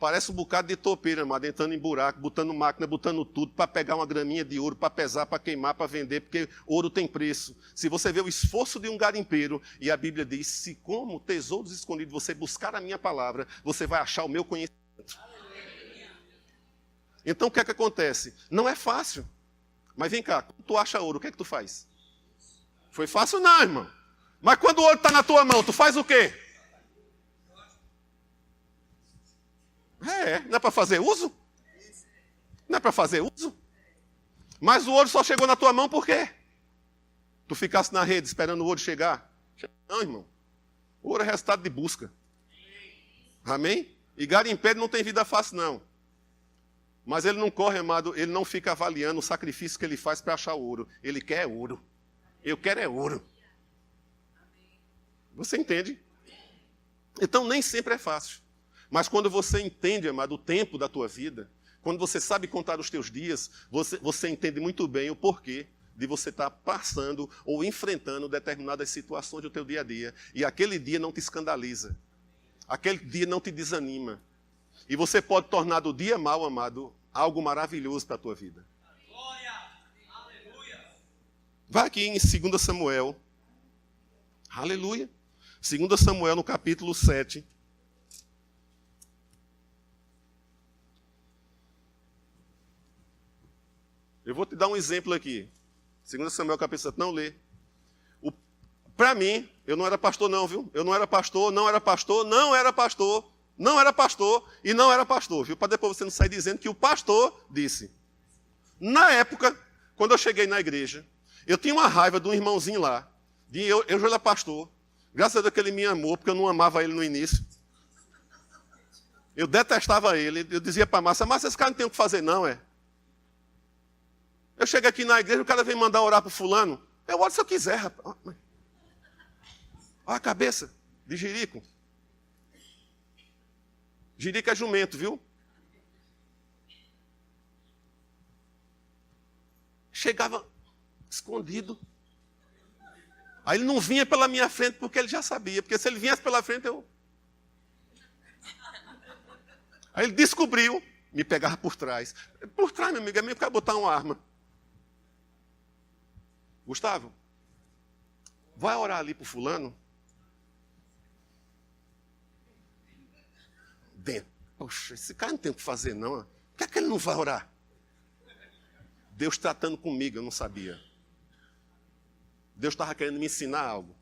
Parece um bocado de topeira, amado, entrando em buraco, botando máquina, botando tudo, para pegar uma graminha de ouro, para pesar, para queimar, para vender, porque ouro tem preço. Se você vê o esforço de um garimpeiro, e a Bíblia diz, se como tesouros escondidos você buscar a minha palavra, você vai achar o meu conhecimento. Então o que é que acontece? Não é fácil. Mas vem cá, quando tu acha ouro, o que é que tu faz? Foi fácil não, irmão. Mas quando o ouro está na tua mão, tu faz o quê? Não é para fazer uso? Não é para fazer uso? Mas o ouro só chegou na tua mão por quê? Tu ficasse na rede esperando o ouro chegar? Não, irmão. O ouro é resultado de busca. Amém? E garimpeiro não tem vida fácil, não. Mas ele não corre, amado, ele não fica avaliando o sacrifício que ele faz para achar o ouro. Ele quer ouro. Eu quero é ouro. Você entende? Então nem sempre é fácil. Mas quando você entende, amado, o tempo da tua vida, quando você sabe contar os teus dias, você entende muito bem o porquê de você estar passando ou enfrentando determinadas situações do teu dia a dia. E aquele dia não te escandaliza. Aquele dia não te desanima. E você pode tornar do dia mau, amado, algo maravilhoso para a tua vida. Vai aqui em 2 Samuel. Aleluia. 2 Samuel no capítulo 7. Eu vou te dar um exemplo aqui. 2 Samuel capítulo 7, não lê. Para mim, eu não era pastor não, viu? Eu não era pastor, não era pastor, não era pastor, não era pastor e não era pastor, viu? Para depois você não sair dizendo que o pastor disse. Na época, quando eu cheguei na igreja, eu tinha uma raiva de um irmãozinho lá. Eu já era pastor. Graças a Deus que ele me amou, porque eu não amava ele no início. Eu detestava ele. Eu dizia para a Márcia, esse cara não tem o que fazer não, é? Eu chego aqui na igreja, o cara vem mandar orar para o fulano. Eu oro se eu quiser, rapaz. Olha a cabeça de Jerico. Jerico é jumento, viu? Chegava escondido. Aí ele não vinha pela minha frente porque ele já sabia. Porque se ele viesse pela frente, eu... Aí ele descobriu, me pegava por trás. Por trás, meu amigo, é mesmo que botar uma arma. Gustavo, vai orar ali para o fulano? Dentro. Poxa, esse cara não tem o que fazer não. Por que é que ele não vai orar? Deus tratando comigo, eu não sabia. Deus estava querendo me ensinar algo.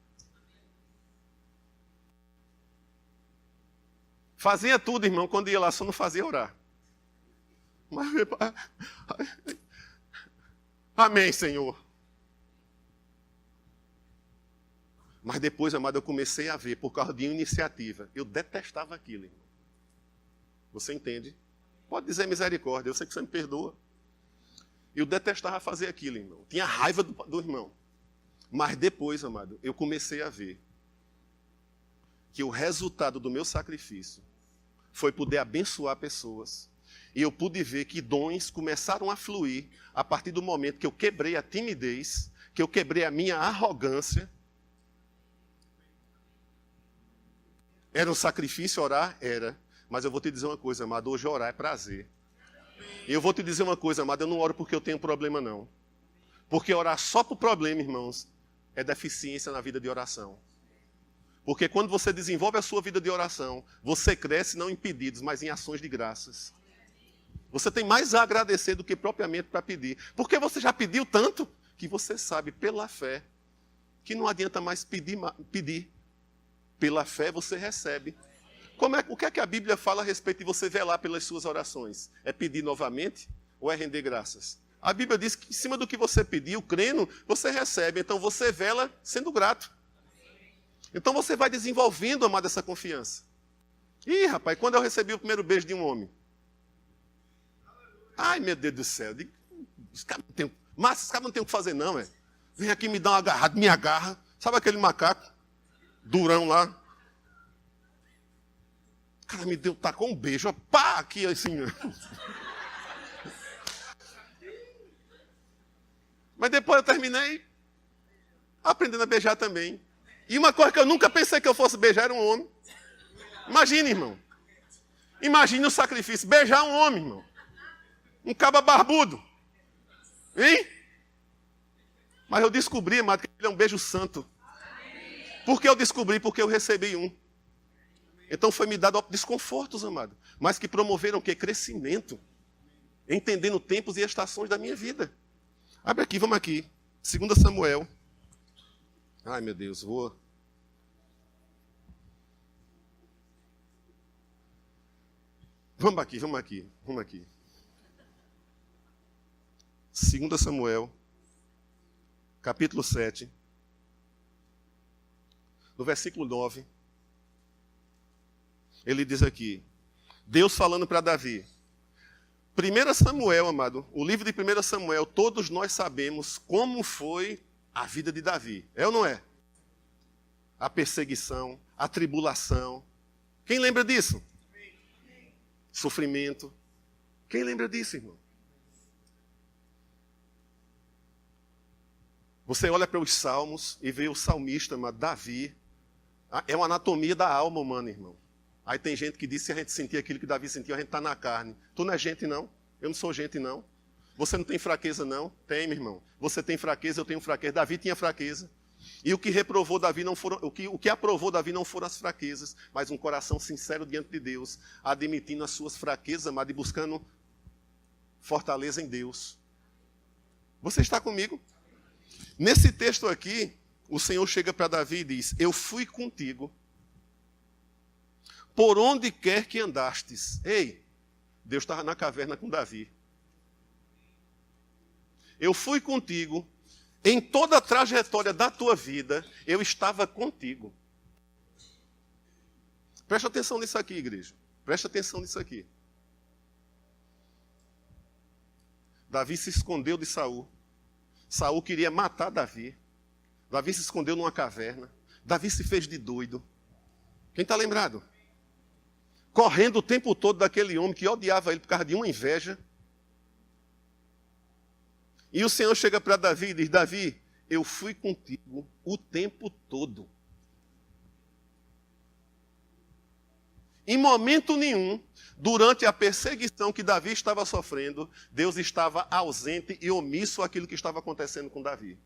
Fazia tudo, irmão, quando ia lá, só não fazia orar. Mas, amém, Senhor. Mas depois, amado, eu comecei a ver, por causa de uma iniciativa. Eu detestava aquilo, irmão. Você entende? Pode dizer misericórdia, eu sei que você me perdoa. Eu detestava fazer aquilo, irmão. Tinha raiva do irmão. Mas depois, amado, eu comecei a ver que o resultado do meu sacrifício foi poder abençoar pessoas. E eu pude ver que dons começaram a fluir a partir do momento que eu quebrei a timidez, que eu quebrei a minha arrogância. Era um sacrifício orar? Era. Mas eu vou te dizer uma coisa, amado, hoje orar é prazer. E eu vou te dizer uma coisa, amado, eu não oro porque eu tenho problema, não. Porque orar só por problema, irmãos, é deficiência na vida de oração. Porque quando você desenvolve a sua vida de oração, você cresce não em pedidos, mas em ações de graças. Você tem mais a agradecer do que propriamente para pedir. Porque você já pediu tanto que você sabe pela fé que não adianta mais pedir. Pela fé você recebe. O que é que a Bíblia fala a respeito de você velar pelas suas orações? É pedir novamente ou é render graças? A Bíblia diz que em cima do que você pediu, crendo, você recebe. Então você vela sendo grato. Então você vai desenvolvendo, amado, essa confiança. Ih, rapaz, quando eu recebi o primeiro beijo de um homem. Ai, meu Deus do céu. Esses caras não tem o que fazer, não, é. Vem aqui me dar uma agarrada, me agarra. Sabe aquele macaco? Durão lá. O cara me tacou um beijo, ó, pá, aqui assim. Mas depois eu terminei aprendendo a beijar também. E uma coisa que eu nunca pensei que eu fosse beijar era um homem. Imagine, irmão. Imagine o sacrifício. Beijar um homem, irmão. Um caba barbudo. Hein? Mas eu descobri, amado, que ele é um beijo santo. Por que eu descobri? Porque eu recebi um. Então foi me dado desconfortos, amado. Mas que promoveram o quê? Crescimento. Entendendo tempos e estações da minha vida. Abre aqui, vamos aqui. 2 Samuel. Ai, meu Deus, vou. Vamos aqui. 2 Samuel, capítulo 7, no versículo 9, ele diz aqui, Deus falando para Davi. 1 Samuel, amado, o livro de 1 Samuel, todos nós sabemos como foi a vida de Davi. É ou não é? A perseguição, a tribulação. Quem lembra disso? Sofrimento. Quem lembra disso, irmão? Você olha para os salmos e vê o salmista, amado, Davi. É uma anatomia da alma humana, irmão. Aí tem gente que diz que se a gente sentir aquilo que Davi sentiu, a gente está na carne. Tu não é gente, não. Eu não sou gente, não. Você não tem fraqueza, não? Tem, meu irmão. Você tem fraqueza, eu tenho fraqueza. Davi tinha fraqueza. E o que reprovou Davi não foram, o que aprovou Davi não foram as fraquezas, mas um coração sincero diante de Deus, admitindo as suas fraquezas, amado, e buscando fortaleza em Deus. Você está comigo? Nesse texto aqui, o Senhor chega para Davi e diz, eu fui contigo por onde quer que andastes. Ei, Deus estava na caverna com Davi. Eu fui contigo, em toda a trajetória da tua vida, eu estava contigo. Presta atenção nisso aqui, igreja. Presta atenção nisso aqui. Davi se escondeu de Saul. Saul queria matar Davi. Davi se escondeu numa caverna. Davi se fez de doido. Quem está lembrado? Correndo o tempo todo daquele homem que odiava ele por causa de uma inveja. E o Senhor chega para Davi e diz, Davi, eu fui contigo o tempo todo. Em momento nenhum, durante a perseguição que Davi estava sofrendo, Deus estava ausente e omisso àquilo que estava acontecendo com Davi.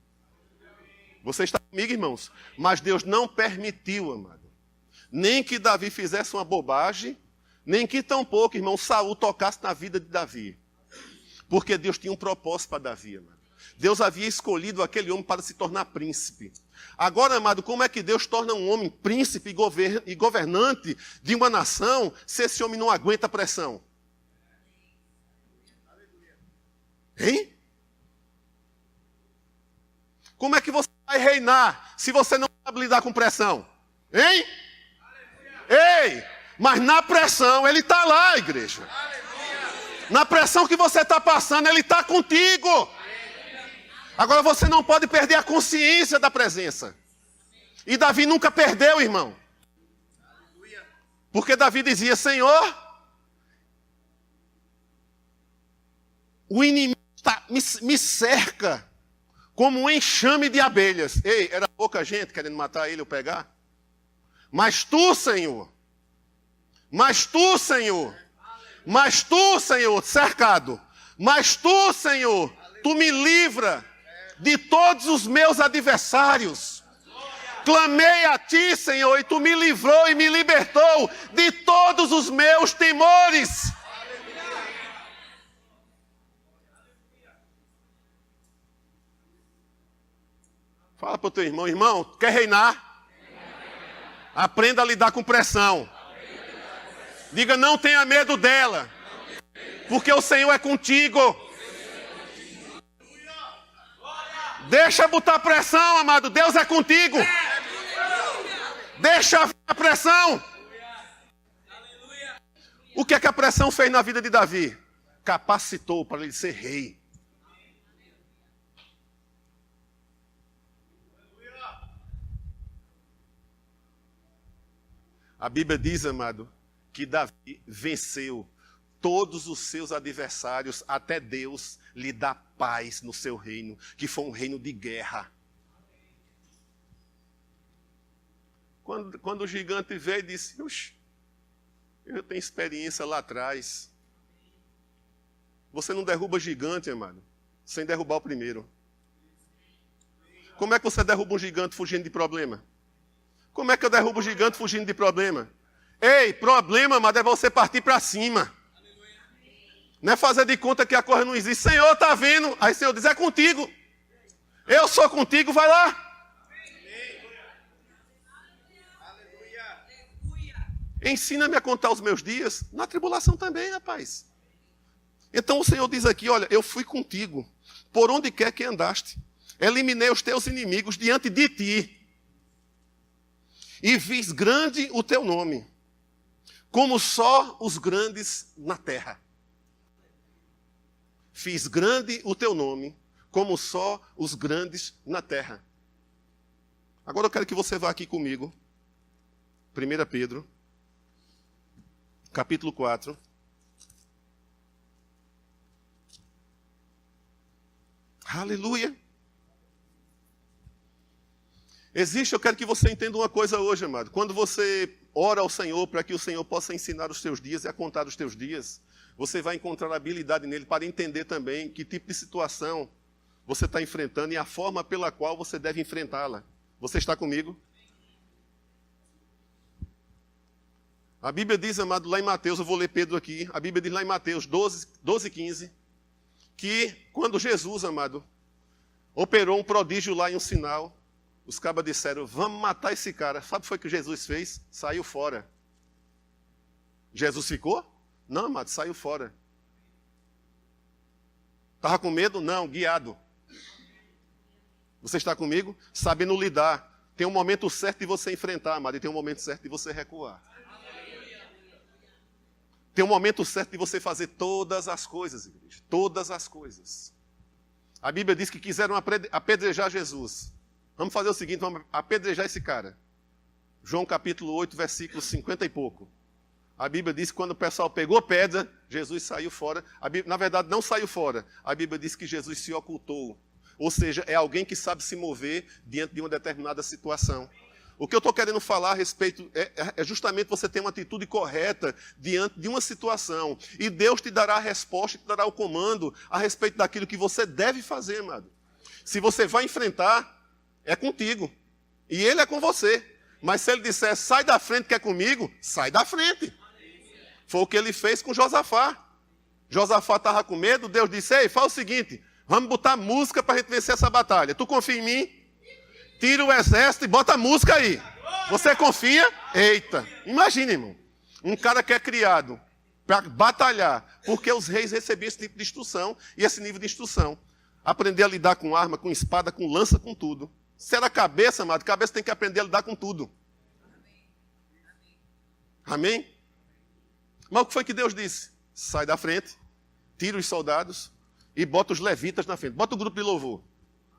Você está comigo, irmãos? Mas Deus não permitiu, amado, nem que Davi fizesse uma bobagem, nem que tampouco, irmão, Saul tocasse na vida de Davi. Porque Deus tinha um propósito para Davi, amado. Deus havia escolhido aquele homem para se tornar príncipe. Agora, amado, como é que Deus torna um homem príncipe e governante de uma nação se esse homem não aguenta a pressão? Hein? Como é que você vai reinar se você não sabe lidar com pressão? Hein? Ei! Mas na pressão ele está lá, igreja. Na pressão que você está passando, ele está contigo. Agora você não pode perder a consciência da presença. E Davi nunca perdeu, irmão. Porque Davi dizia, Senhor, o inimigo me cerca como um enxame de abelhas. Ei, era pouca gente querendo matar ele ou pegar. Mas tu, Senhor, cercado, mas tu, Senhor, tu me livra de todos os meus adversários. Clamei a ti, Senhor, e tu me livrou e me libertou de todos os meus temores. Fala para o teu irmão, irmão, quer reinar? Aprenda a lidar com pressão. Diga, não tenha medo dela, porque o Senhor é contigo. Deixa botar pressão, amado, Deus é contigo. Deixa a pressão. O que é que a pressão fez na vida de Davi? Capacitou para ele ser rei. A Bíblia diz, amado, que Davi venceu todos os seus adversários, até Deus lhe dá paz no seu reino, que foi um reino de guerra. Quando o gigante veio e disse, "Oxe, eu tenho experiência lá atrás." Você não derruba gigante, amado, sem derrubar o primeiro. Como é que você derruba um gigante fugindo de problema? Como é que eu derrubo o gigante fugindo de problema? Ei, problema, amado, é você partir para cima. Não é fazer de conta que a coisa não existe. Senhor, está vendo? Aí o Senhor diz, é contigo. Eu sou contigo, vai lá. Ensina-me a contar os meus dias. Na tribulação também, rapaz. Então o Senhor diz aqui, olha, eu fui contigo. Por onde quer que andaste. Eliminei os teus inimigos diante de ti. E fiz grande o teu nome, como só os grandes na terra. Fiz grande o teu nome, como só os grandes na terra. Agora eu quero que você vá aqui comigo. 1 Pedro, capítulo 4. Aleluia. Eu quero que você entenda uma coisa hoje, amado. Quando você ora ao Senhor para que o Senhor possa ensinar os teus dias e a contar os teus dias, você vai encontrar habilidade nele para entender também que tipo de situação você está enfrentando e a forma pela qual você deve enfrentá-la. Você está comigo? A Bíblia diz, amado, lá em Mateus, eu vou ler Pedro aqui, a Bíblia diz lá em Mateus 12, 15, que quando Jesus, amado, operou um prodígio lá em um sinal, os cabas disseram, vamos matar esse cara. Sabe o que foi que Jesus fez? Saiu fora. Jesus ficou? Não, amado, saiu fora. Estava com medo? Não, guiado. Você está comigo? Sabendo lidar. Tem um momento certo de você enfrentar, amado, e tem um momento certo de você recuar. Tem um momento certo de você fazer todas as coisas, igreja. Todas as coisas. A Bíblia diz que quiseram apedrejar Jesus. Vamos fazer o seguinte, vamos apedrejar esse cara. João capítulo 8, versículo 50 e pouco. A Bíblia diz que quando o pessoal pegou pedra, Jesus saiu fora. Na verdade, não saiu fora. A Bíblia diz que Jesus se ocultou. Ou seja, é alguém que sabe se mover diante de uma determinada situação. O que eu estou querendo falar a respeito é justamente você ter uma atitude correta diante de uma situação. E Deus te dará a resposta, te dará o comando a respeito daquilo que você deve fazer, amado. Se você vai enfrentar, é contigo. E Ele é com você. Mas se Ele disser, sai da frente que é comigo, sai da frente. Foi o que Ele fez com Josafá. Josafá estava com medo, Deus disse, ei, faz o seguinte, vamos botar música para a gente vencer essa batalha. Tu confia em mim? Tira o exército e bota a música aí. Você confia? Eita, imagina, irmão. Um cara que é criado para batalhar, porque os reis recebiam esse tipo de instrução e esse nível de instrução. Aprender a lidar com arma, com espada, com lança, com tudo. Se era cabeça, amado, cabeça tem que aprender a lidar com tudo. Amém? Mas o que foi que Deus disse? Sai da frente, tira os soldados e bota os levitas na frente. Bota o grupo de louvor.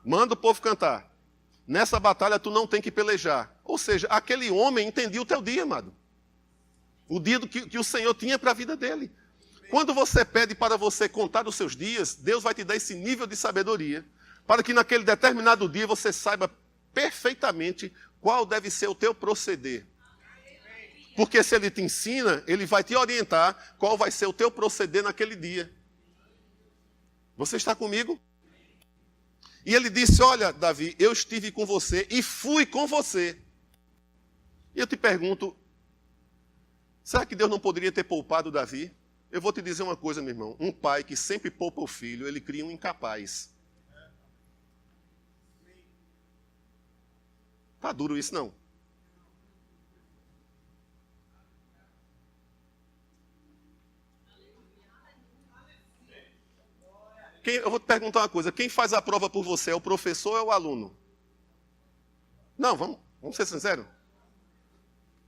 Manda o povo cantar. Nessa batalha tu não tem que pelejar. Ou seja, aquele homem entendia o teu dia, amado. O dia que o Senhor tinha para a vida dele. Quando você pede para você contar os seus dias, Deus vai te dar esse nível de sabedoria para que naquele determinado dia você saiba perfeitamente qual deve ser o teu proceder. Porque se Ele te ensina, Ele vai te orientar qual vai ser o teu proceder naquele dia. Você está comigo? E ele disse, olha, Davi, eu estive com você e fui com você. E eu te pergunto, será que Deus não poderia ter poupado Davi? Eu vou te dizer uma coisa, meu irmão. Um pai que sempre poupa o filho, ele cria um incapaz. Tá duro isso, não? Eu vou te perguntar uma coisa. Quem faz a prova por você é o professor ou é o aluno? Não, vamos ser sinceros.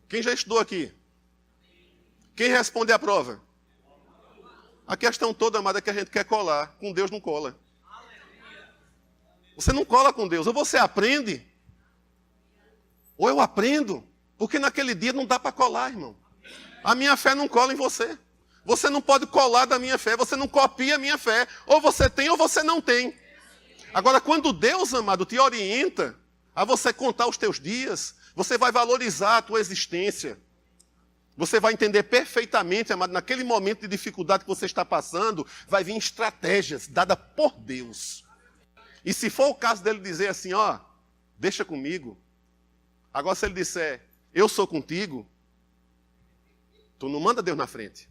Quem já estudou aqui? Quem responde a prova? A questão toda, amada, é que a gente quer colar. Com Deus não cola. Você não cola com Deus. Ou você aprende, ou eu aprendo. Porque naquele dia não dá para colar, irmão. A minha fé não cola em você. Você não pode colar da minha fé. Você não copia a minha fé. Ou você tem ou você não tem. Agora, quando Deus, amado, te orienta a você contar os teus dias, você vai valorizar a tua existência. Você vai entender perfeitamente, amado, naquele momento de dificuldade que você está passando, vai vir estratégias dadas por Deus. E se for o caso dele dizer assim, ó, deixa comigo. Agora se ele disser, eu sou contigo, tu não manda Deus na frente.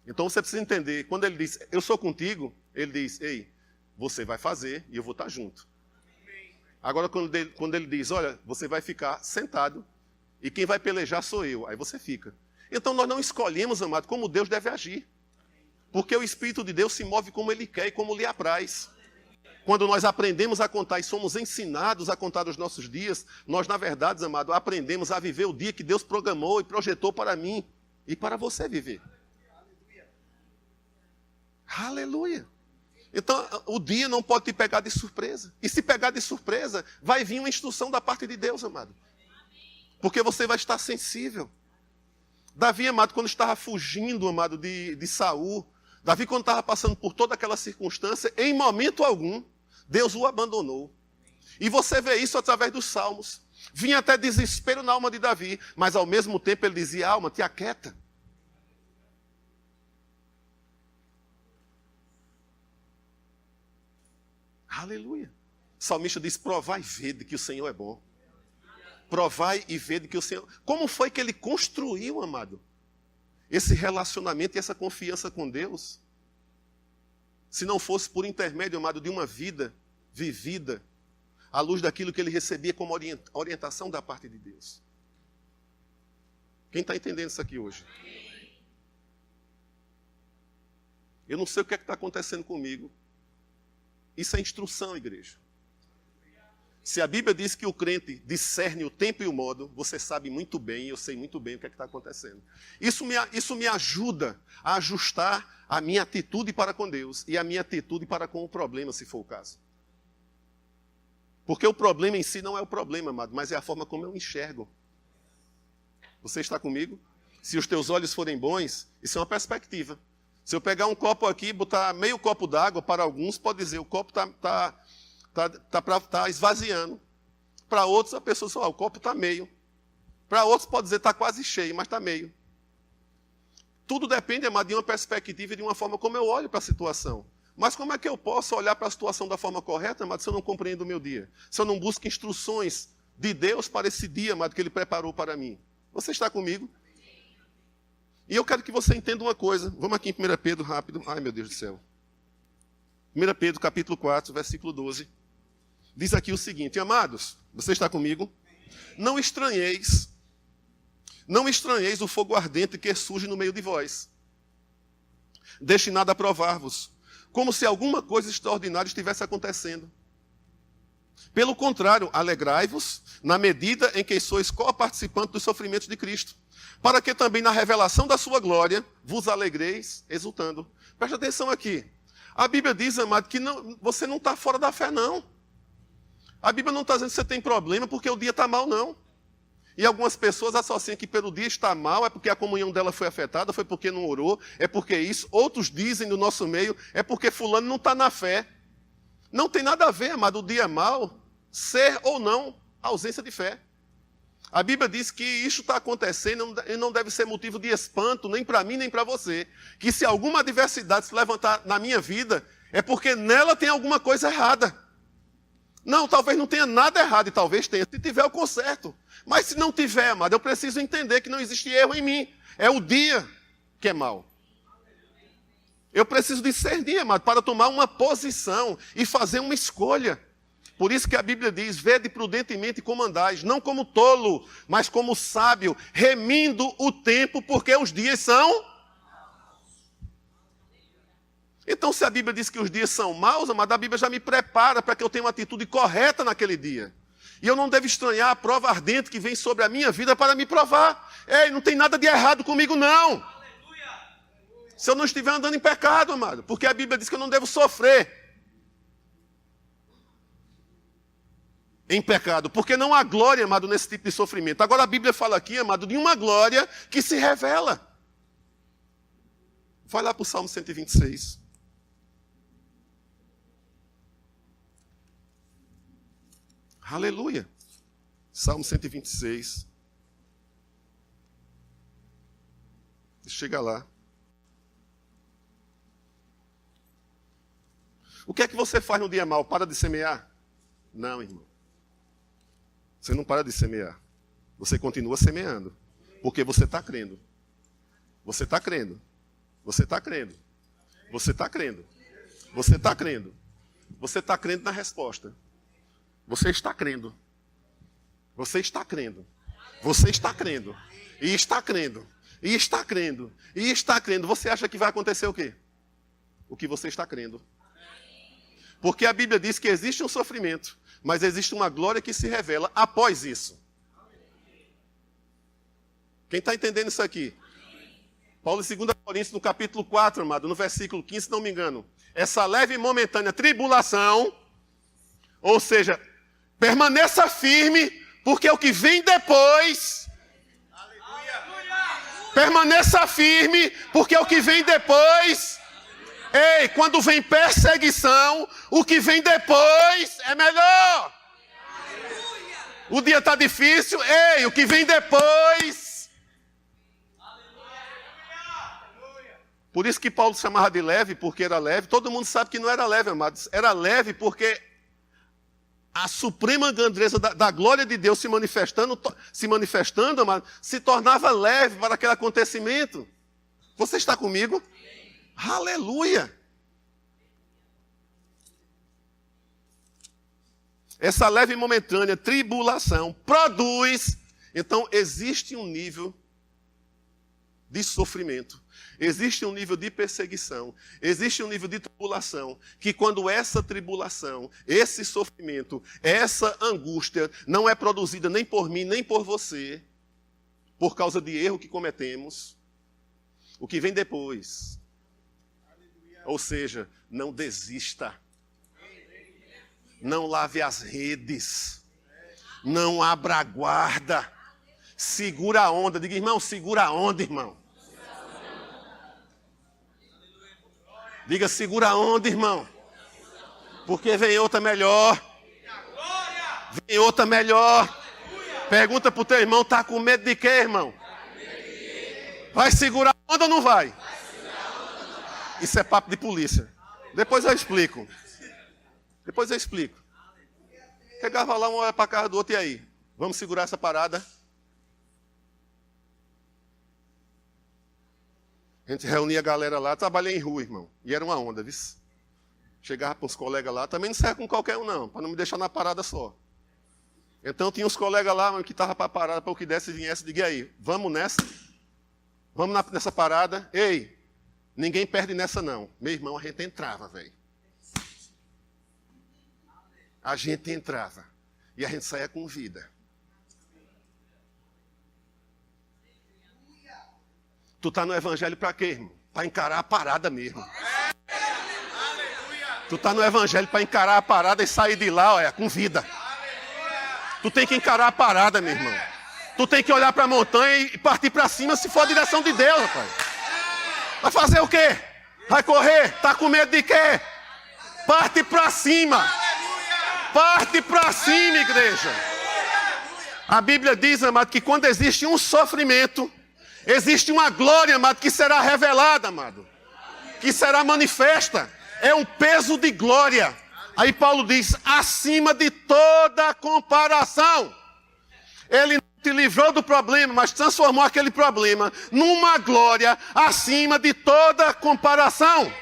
Então você precisa entender, quando ele diz, eu sou contigo, ele diz, ei, você vai fazer e eu vou estar junto. Agora quando ele diz, olha, você vai ficar sentado, e quem vai pelejar sou eu. Aí você fica. Então nós não escolhemos, amado, como Deus deve agir. Porque o Espírito de Deus se move como Ele quer e como lhe apraz. Quando nós aprendemos a contar e somos ensinados a contar os nossos dias, nós, na verdade, amado, aprendemos a viver o dia que Deus programou e projetou para mim e para você viver. Aleluia! Então, o dia não pode te pegar de surpresa. E se pegar de surpresa, vai vir uma instrução da parte de Deus, amado. Porque você vai estar sensível. Davi, amado, quando estava fugindo, amado, de Saul, Davi, quando estava passando por toda aquela circunstância, em momento algum, Deus o abandonou. E você vê isso através dos salmos. Vinha até desespero na alma de Davi, mas ao mesmo tempo ele dizia, alma, te aquieta. Aleluia. O salmista diz, provai e vede que o Senhor é bom. Provai e vede que o Senhor... Como foi que ele construiu, amado, esse relacionamento e essa confiança com Deus? Se não fosse por intermédio, amado, de uma vida vivida à luz daquilo que ele recebia como orientação da parte de Deus. Quem está entendendo isso aqui hoje? Eu não sei o que é que está acontecendo comigo. Isso é instrução, igreja. Se a Bíblia diz que o crente discerne o tempo e o modo, você sabe muito bem, eu sei muito bem o que é que está acontecendo. Isso me ajuda a ajustar a minha atitude para com Deus e a minha atitude para com o problema, se for o caso. Porque o problema em si não é o problema, amado, mas é a forma como eu enxergo. Você está comigo? Se os teus olhos forem bons, isso é uma perspectiva. Se eu pegar um copo aqui e botar meio copo d'água, para alguns pode dizer, o copo está esvaziando. Para outros, a pessoa diz, o copo está meio. Para outros, pode dizer, está quase cheio, mas está meio. Tudo depende, amado, de uma perspectiva e de uma forma como eu olho para a situação. Mas como é que eu posso olhar para a situação da forma correta, amado, se eu não compreendo o meu dia? Se eu não busco instruções de Deus para esse dia, amado, que Ele preparou para mim? Você está comigo? E eu quero que você entenda uma coisa. Vamos aqui em 1 Pedro, rápido. Ai, meu Deus do céu. 1 Pedro, capítulo 4, versículo 12. Diz aqui o seguinte, amados, você está comigo? Não estranheis o fogo ardente que surge no meio de vós, destinado a provar-vos, como se alguma coisa extraordinária estivesse acontecendo. Pelo contrário, alegrai-vos na medida em que sois co-participantes dos sofrimentos de Cristo, para que também na revelação da sua glória vos alegreis exultando. Preste atenção aqui. A Bíblia diz, amado, que você não está fora da fé, não. A Bíblia não está dizendo que você tem problema porque o dia está mal, não. E algumas pessoas associam que pelo dia está mal, é porque a comunhão dela foi afetada, foi porque não orou, é porque isso. Outros dizem no nosso meio, é porque fulano não está na fé. Não tem nada a ver, amado, o dia mal, ser ou não ausência de fé. A Bíblia diz que isso está acontecendo e não deve ser motivo de espanto, nem para mim, nem para você. Que se alguma adversidade se levantar na minha vida, é porque nela tem alguma coisa errada. Não, talvez não tenha nada errado, e talvez tenha, se tiver o conserto. Mas se não tiver, amado, eu preciso entender que não existe erro em mim. É o dia que é mau. Eu preciso discernir, amado, para tomar uma posição e fazer uma escolha. Por isso que a Bíblia diz, vede prudentemente como andais, não como tolo, mas como sábio, remindo o tempo, porque os dias são... Então, se a Bíblia diz que os dias são maus, amado, a Bíblia já me prepara para que eu tenha uma atitude correta naquele dia. E eu não devo estranhar a prova ardente que vem sobre a minha vida para me provar. Ei, não tem nada de errado comigo, não. Se eu não estiver andando em pecado, amado, porque a Bíblia diz que eu não devo sofrer em pecado, porque não há glória, amado, nesse tipo de sofrimento. Agora a Bíblia fala aqui, amado, de uma glória que se revela. Vai lá para o Salmo 126. Aleluia. Salmo 126. Chega lá. O que é que você faz no dia mau? Para de semear? Não, irmão. Você não para de semear. Você continua semeando. Porque você está crendo. Você está crendo. Você está crendo. Você está crendo. Você está crendo. Você está crendo na resposta. Você está crendo. Você está crendo. Você está crendo. E está crendo. E está crendo. E está crendo. Você acha que vai acontecer o quê? O que você está crendo. Porque a Bíblia diz que existe um sofrimento, mas existe uma glória que se revela após isso. Quem está entendendo isso aqui? Paulo, em 2 Coríntios, no capítulo 4, amado, no versículo 15, se não me engano. Essa leve e momentânea tribulação, ou seja, permaneça firme, porque o que vem depois... Permaneça firme, porque o que vem depois... Ei, quando vem perseguição, o que vem depois é melhor. O dia está difícil, ei, o que vem depois... Por isso que Paulo chamava de leve, porque era leve. Todo mundo sabe que não era leve, amados. Era leve porque a suprema grandeza da glória de Deus se manifestando, amado, se tornava leve para aquele acontecimento. Você está comigo? Aleluia! Essa leve e momentânea tribulação produz... Então, existe um nível de sofrimento. Existe um nível de perseguição. Existe um nível de tribulação. Que quando essa tribulação, esse sofrimento, essa angústia não é produzida nem por mim, nem por você, por causa de erro que cometemos, o que vem depois... Ou seja, não desista. Não lave as redes. Não abra a guarda. Segura a onda. Diga, irmão, segura a onda, irmão. Diga, segura a onda, irmão. Porque vem outra melhor. Vem outra melhor. Pergunta para o teu irmão, está com medo de quê, irmão? Vai segurar a onda ou não vai? Isso é papo de polícia. Depois eu explico. Depois eu explico. Chegava lá, um olha para a casa do outro, e aí? Vamos segurar essa parada? A gente reunia a galera lá, trabalhei em rua, irmão. E era uma onda, viu? Chegava para os colegas lá, também não saia com qualquer um não, para não me deixar na parada só. Então tinha uns colegas lá que estavam para a parada, para o que desse e viesse, diga aí, vamos nessa? Vamos nessa parada? Ei! Ninguém perde nessa, não. Meu irmão, a gente entrava, velho. A gente entrava. E a gente saía com vida. Tu tá no evangelho para quê, irmão? Para encarar a parada mesmo. Tu tá no evangelho para encarar a parada e sair de lá, olha, com vida. Tu tem que encarar a parada, meu irmão. Tu tem que olhar para a montanha e partir para cima se for a direção de Deus, rapaz. Vai fazer o quê? Vai correr? Tá com medo de quê? Parte para cima. Parte para cima, igreja. A Bíblia diz, amado, que quando existe um sofrimento, existe uma glória, amado, que será revelada, amado. Que será manifesta. É um peso de glória. Aí Paulo diz, acima de toda comparação. Ele não te livrou do problema, mas transformou aquele problema numa glória acima de toda comparação.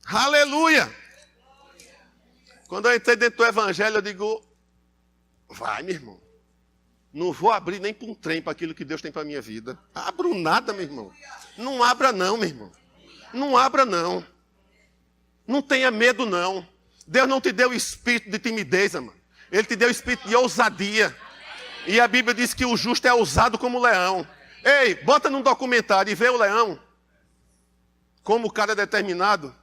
Aleluia! Quando eu entrei dentro do evangelho, eu digo, vai, meu irmão. Não vou abrir nem para um trem para aquilo que Deus tem para a minha vida. Abro nada, meu irmão. Não abra não, meu irmão. Não abra não. Não tenha medo não. Deus não te deu espírito de timidez, mano. Ele te deu espírito de ousadia. E a Bíblia diz que o justo é ousado como o leão. Ei, bota num documentário e vê o leão. Como o cara é determinado.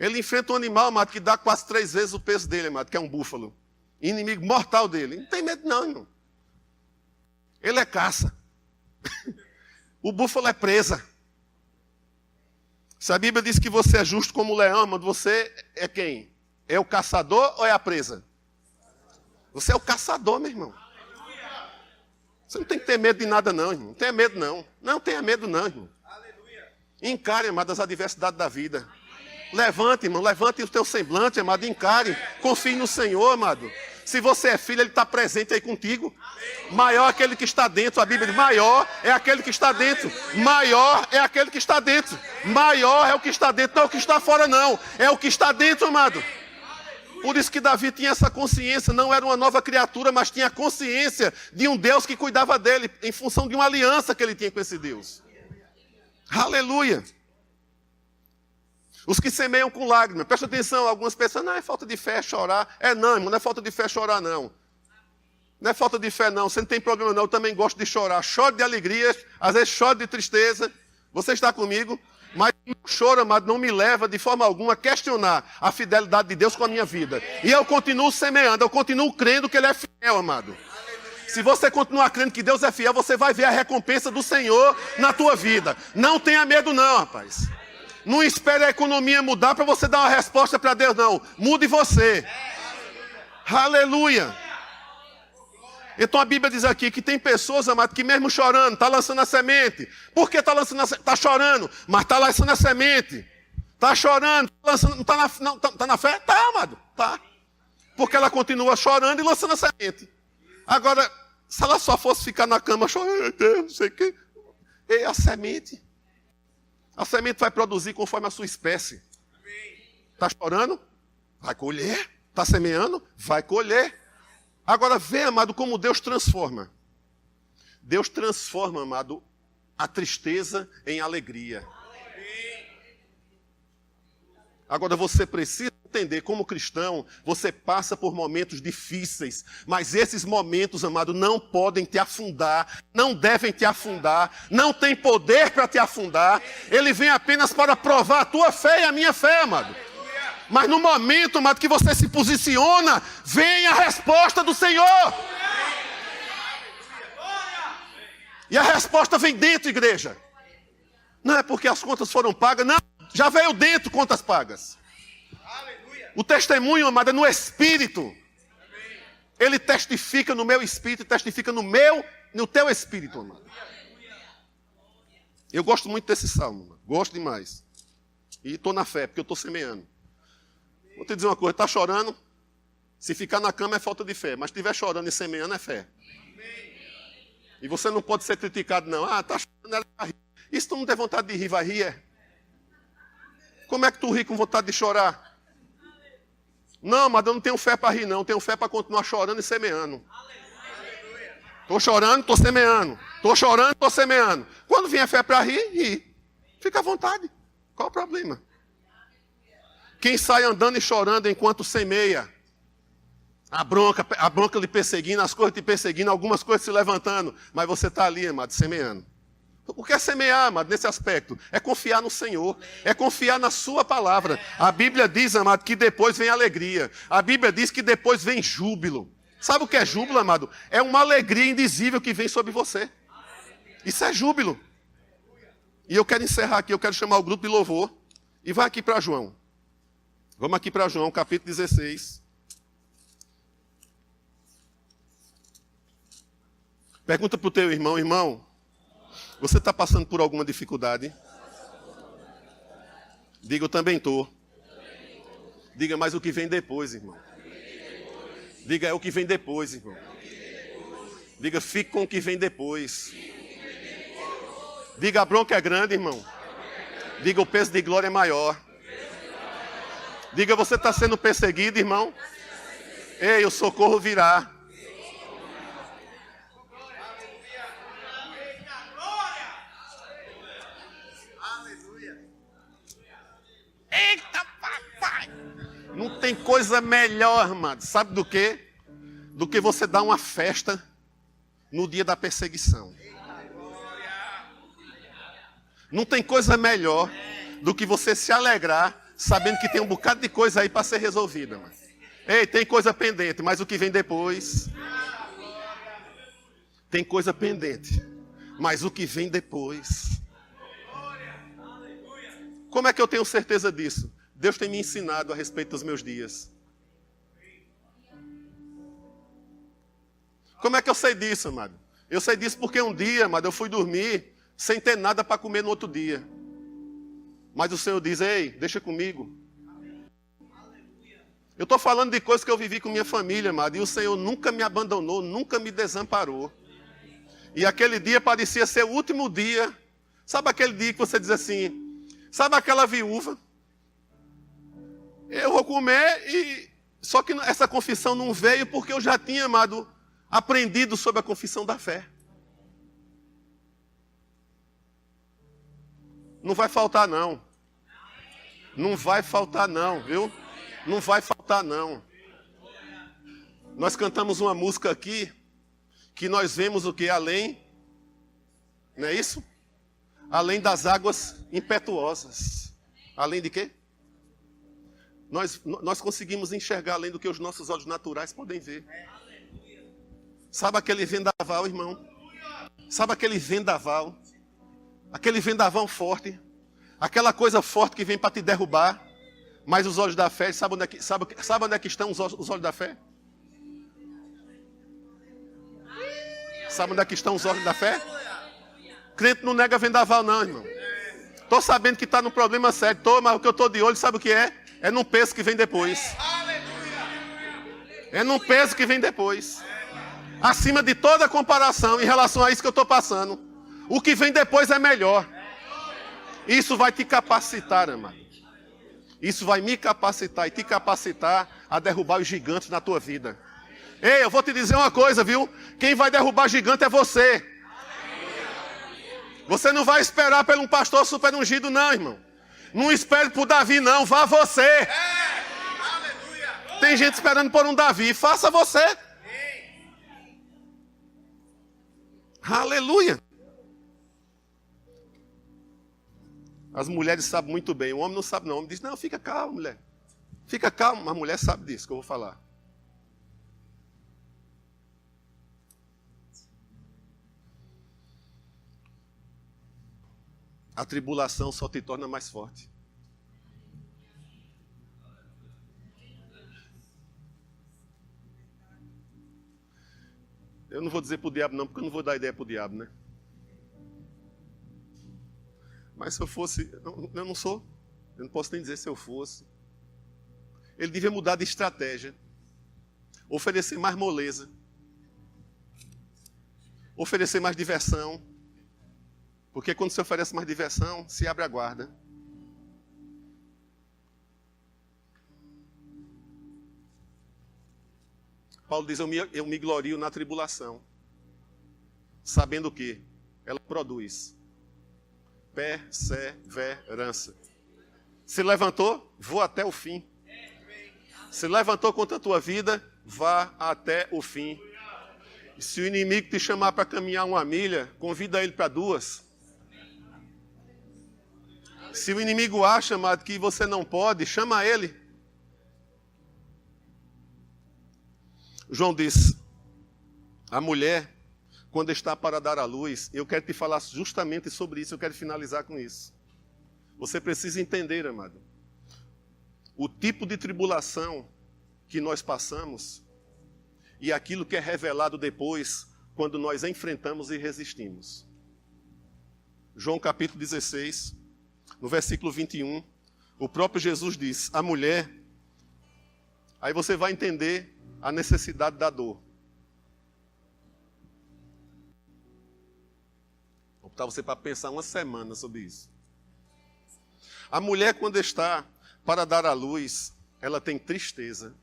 Ele enfrenta um animal, amado, que dá quase 3 vezes o peso dele, amado, que é um búfalo. Inimigo mortal dele. Não tem medo não, irmão. Ele é caça. O búfalo é presa. Se a Bíblia diz que você é justo como o leão, amado, você é quem? É o caçador ou é a presa? Você é o caçador, meu irmão. Você não tem que ter medo de nada não, irmão. Não tenha medo não. Não tenha medo não, irmão. Encare, amado, as adversidades da vida. Levante, irmão, levante o teu semblante, amado, encare. Confie no Senhor, amado. Se você é filho, Ele está presente aí contigo. Maior é aquele que está dentro. A Bíblia diz, maior é aquele que está dentro. Maior é aquele que está dentro. Maior é o que está dentro. Não é o que está fora, não. É o que está dentro, amado. Por isso que Davi tinha essa consciência. Não era uma nova criatura, mas tinha consciência de um Deus que cuidava dele. Em função de uma aliança que ele tinha com esse Deus. Aleluia. Os que semeiam com lágrimas. Presta atenção, algumas pessoas, não, é falta de fé chorar. Não, irmão, não é falta de fé chorar, não. Não é falta de fé, não. Você não tem problema, não. Eu também gosto de chorar. Choro de alegria, às vezes choro de tristeza. Você está comigo? Mas o choro, amado, não me leva de forma alguma a questionar a fidelidade de Deus com a minha vida. E eu continuo semeando, eu continuo crendo que Ele é fiel, amado. Se você continuar crendo que Deus é fiel, você vai ver a recompensa do Senhor na tua vida. Não tenha medo, não, rapaz. Não espere a economia mudar para você dar uma resposta para Deus, não. Mude você. Aleluia. Então a Bíblia diz aqui que tem pessoas, amado, que mesmo chorando, está lançando a semente. Por que está lançando a semente? Está chorando, mas está lançando a semente. Está chorando, tá lançando, tá na fé? Está, amado, está. Porque ela continua chorando e lançando a semente. Agora, se ela só fosse ficar na cama chorando, Deus, não sei o quê. E a semente? A semente vai produzir conforme a sua espécie. Está chorando? Vai colher. Está semeando? Vai colher. Agora vê, amado, como Deus transforma. Deus transforma, amado, a tristeza em alegria. Agora você precisa entender, como cristão, você passa por momentos difíceis, mas esses momentos, amado, não podem te afundar, não devem te afundar, não tem poder para te afundar. Ele vem apenas para provar a tua fé e a minha fé, amado. Mas no momento, amado, que você se posiciona, vem a resposta do Senhor. E a resposta vem dentro, igreja. Não é porque as contas foram pagas, não. Já veio dentro contas pagas. O testemunho, amado, é no Espírito. Ele testifica no meu espírito, testifica no teu espírito, amado. Eu gosto muito desse salmo, amado. Gosto demais. E estou na fé, porque eu estou semeando. Vou te dizer uma coisa, está chorando? Se ficar na cama é falta de fé, mas se estiver chorando e semeando é fé. E você não pode ser criticado, não. Ah, está chorando, ela vai rir. E se tu não der vontade de rir, vai rir, é? Como é que tu ri com vontade de chorar? Não, mas eu não tenho fé para rir, não. Eu tenho fé para continuar chorando e semeando. Estou chorando, estou semeando. Estou chorando, estou semeando. Quando vier fé para rir, ri. Fica à vontade. Qual o problema? Quem sai andando e chorando enquanto semeia, a bronca lhe perseguindo, as coisas te perseguindo, algumas coisas se levantando, mas você está ali, amado, semeando. O que é semear, amado, nesse aspecto? É confiar no Senhor, é confiar na sua palavra. A Bíblia diz, amado, que depois vem alegria. A Bíblia diz que depois vem júbilo. Sabe o que é júbilo, amado? É uma alegria indizível que vem sobre você. Isso é júbilo. E eu quero encerrar aqui, eu quero chamar o grupo de louvor. E vai aqui para João. Vamos aqui para João, capítulo 16. Pergunta para o teu irmão, irmão, você está passando por alguma dificuldade? Diga, eu também estou. Diga, mas o que vem depois, irmão? Diga, é o que vem depois, irmão. Diga, fique com o que vem depois. Diga, a bronca é grande, irmão. Diga, o peso de glória é maior. Diga, você está sendo perseguido, irmão? Ei, o socorro virá. Eita, papai! Não tem coisa melhor, mano. Sabe do quê? Do que você dar uma festa no dia da perseguição. Não tem coisa melhor do que você se alegrar sabendo que tem um bocado de coisa aí para ser resolvida, mano. Ei, tem coisa pendente, mas o que vem depois? Tem coisa pendente, mas o que vem depois? Como é que eu tenho certeza disso? Deus tem me ensinado a respeito dos meus dias. Como é que eu sei disso, amado? Eu sei disso porque um dia, amado, eu fui dormir sem ter nada para comer no outro dia. Mas o Senhor diz, ei, deixa comigo. Eu estou falando de coisas que eu vivi com minha família, amado, e o Senhor nunca me abandonou, nunca me desamparou. E aquele dia parecia ser o último dia. Sabe aquele dia que você diz assim, sabe aquela viúva? Eu vou comer e... Só que essa confissão não veio porque eu já tinha, amado, aprendido sobre a confissão da fé. Não vai faltar não. Não vai faltar não, viu? Não vai faltar não. Nós cantamos uma música aqui, que nós vemos o que? Além, não é isso? Além das águas impetuosas. Além de quê? Nós conseguimos enxergar além do que os nossos olhos naturais podem ver. Sabe aquele vendaval, irmão? Sabe aquele vendaval? Aquele vendaval forte. Aquela coisa forte que vem para te derrubar. Mas os olhos da fé, sabe onde é que estão os olhos da fé? Sabe onde é que estão os olhos da fé? Crente não nega vendaval não, irmão. Estou sabendo que está num problema sério. Mas o que eu estou de olho, sabe o que é? É num peso que vem depois. É num peso que vem depois. Acima de toda comparação em relação a isso que eu estou passando. O que vem depois é melhor. Isso vai te capacitar, amado. Isso vai me capacitar e te capacitar a derrubar os gigantes na tua vida. Ei, eu vou te dizer uma coisa, viu? Quem vai derrubar gigante é você. Você não vai esperar por um pastor super ungido, não, irmão. Não espere por Davi, não. Vá você. Tem gente esperando por um Davi. Faça você. Aleluia. As mulheres sabem muito bem. O homem não sabe, não. O homem diz, não, fica calmo, mulher. Fica calmo. A mulher sabe disso que eu vou falar. A tribulação só te torna mais forte. Eu não vou dizer para o diabo não, porque eu não vou dar ideia para o diabo, né? Mas se eu fosse, eu não sou, eu não posso nem dizer se eu fosse. Ele devia mudar de estratégia, oferecer mais moleza, oferecer mais diversão, porque quando se oferece mais diversão, se abre a guarda. Paulo diz, eu me glorio na tribulação, sabendo que ela produz perseverança. Se levantou, vou até o fim. Se levantou contra a tua vida, vá até o fim. E se o inimigo te chamar para caminhar 1 milha, convida ele para 2. Se o inimigo acha, amado, que você não pode, chama ele. João diz, a mulher, quando está para dar à luz, eu quero te falar justamente sobre isso, eu quero finalizar com isso. Você precisa entender, amado, o tipo de tribulação que nós passamos e aquilo que é revelado depois, quando nós enfrentamos e resistimos. João capítulo 16, no versículo 21, O próprio Jesus diz, a mulher, aí você vai entender a necessidade da dor. Vou botar você para pensar uma semana sobre isso. A mulher, quando está para dar à luz, ela tem tristeza.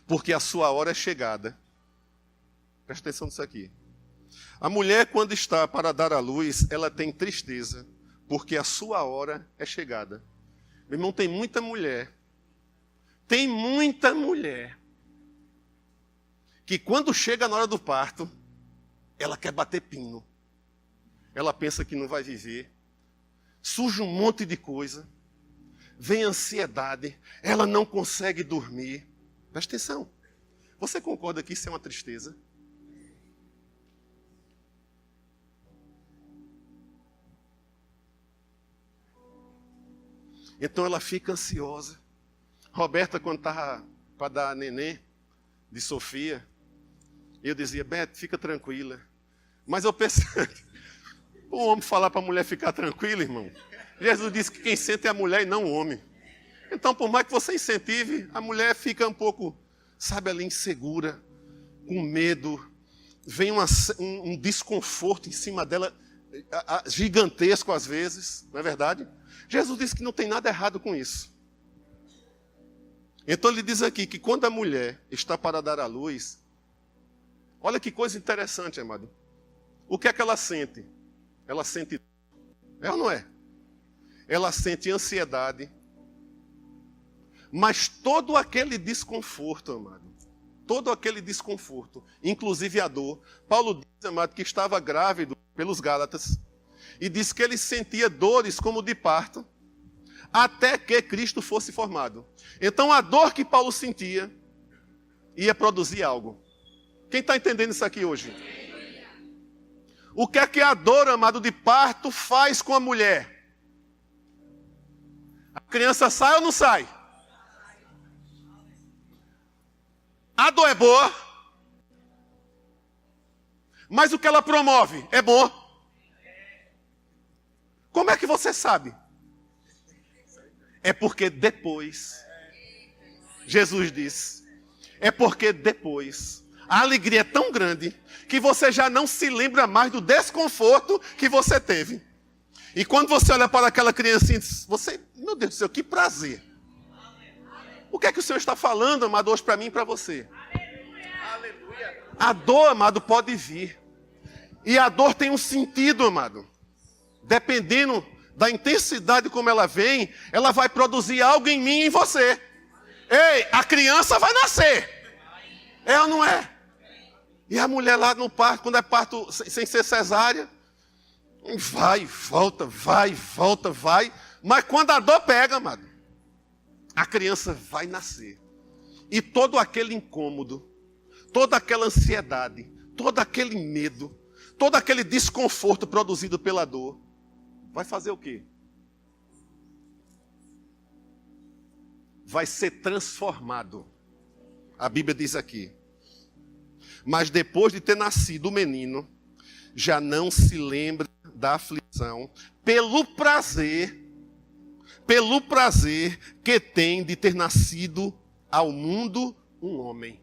Porque a sua hora é chegada. Presta atenção nisso aqui. A mulher, quando está para dar à luz, ela tem tristeza. Porque a sua hora é chegada. Meu irmão, tem muita mulher. Que quando chega na hora do parto, ela quer bater pino. Ela pensa que não vai viver. Surge um monte de coisa. Vem ansiedade. Ela não consegue dormir. Presta atenção. Você concorda que isso é uma tristeza? Então ela fica ansiosa. Roberta, quando estava para dar a neném de Sofia, eu dizia, Beto, fica tranquila. Mas eu pensei, o homem falar para a mulher ficar tranquila, irmão. Jesus disse que quem sente é a mulher e não o homem. Então, por mais que você incentive, a mulher fica um pouco, sabe, ali insegura, com medo. Vem um desconforto em cima dela, gigantesco às vezes, não é verdade? Jesus disse que não tem nada errado com isso. Então ele diz aqui que quando a mulher está para dar à luz, olha que coisa interessante, amado. O que é que ela sente? Ela sente, é ou não é? Ela sente ansiedade, mas todo aquele desconforto, amado, todo aquele desconforto, inclusive a dor. Paulo diz, amado, que estava grávido pelos Gálatas e disse que ele sentia dores como de parto, até que Cristo fosse formado. Então a dor que Paulo sentia ia produzir algo. Quem está entendendo isso aqui hoje? O que é que a dor, amado, de parto faz com a mulher? A criança sai ou não sai? A dor é boa, mas o que ela promove é bom. Como é que você sabe? É porque depois, Jesus diz, é porque depois, a alegria é tão grande que você já não se lembra mais do desconforto que você teve. E quando você olha para aquela criancinha, você, meu Deus do céu, que prazer. O que é que o Senhor está falando, amado, hoje para mim e para você? A dor, amado, pode vir. E a dor tem um sentido, amado. Dependendo da intensidade como ela vem, ela vai produzir algo em mim e em você. Ei, a criança vai nascer. É ou não é? E a mulher lá no parto, quando é parto sem ser cesárea, vai, volta, vai. Mas quando a dor pega, amado, a criança vai nascer. E todo aquele incômodo, toda aquela ansiedade, todo aquele medo, todo aquele desconforto produzido pela dor, vai fazer o quê? Vai ser transformado. A Bíblia diz aqui. Mas depois de ter nascido o menino, já não se lembra da aflição, pelo prazer que tem de ter nascido ao mundo um homem.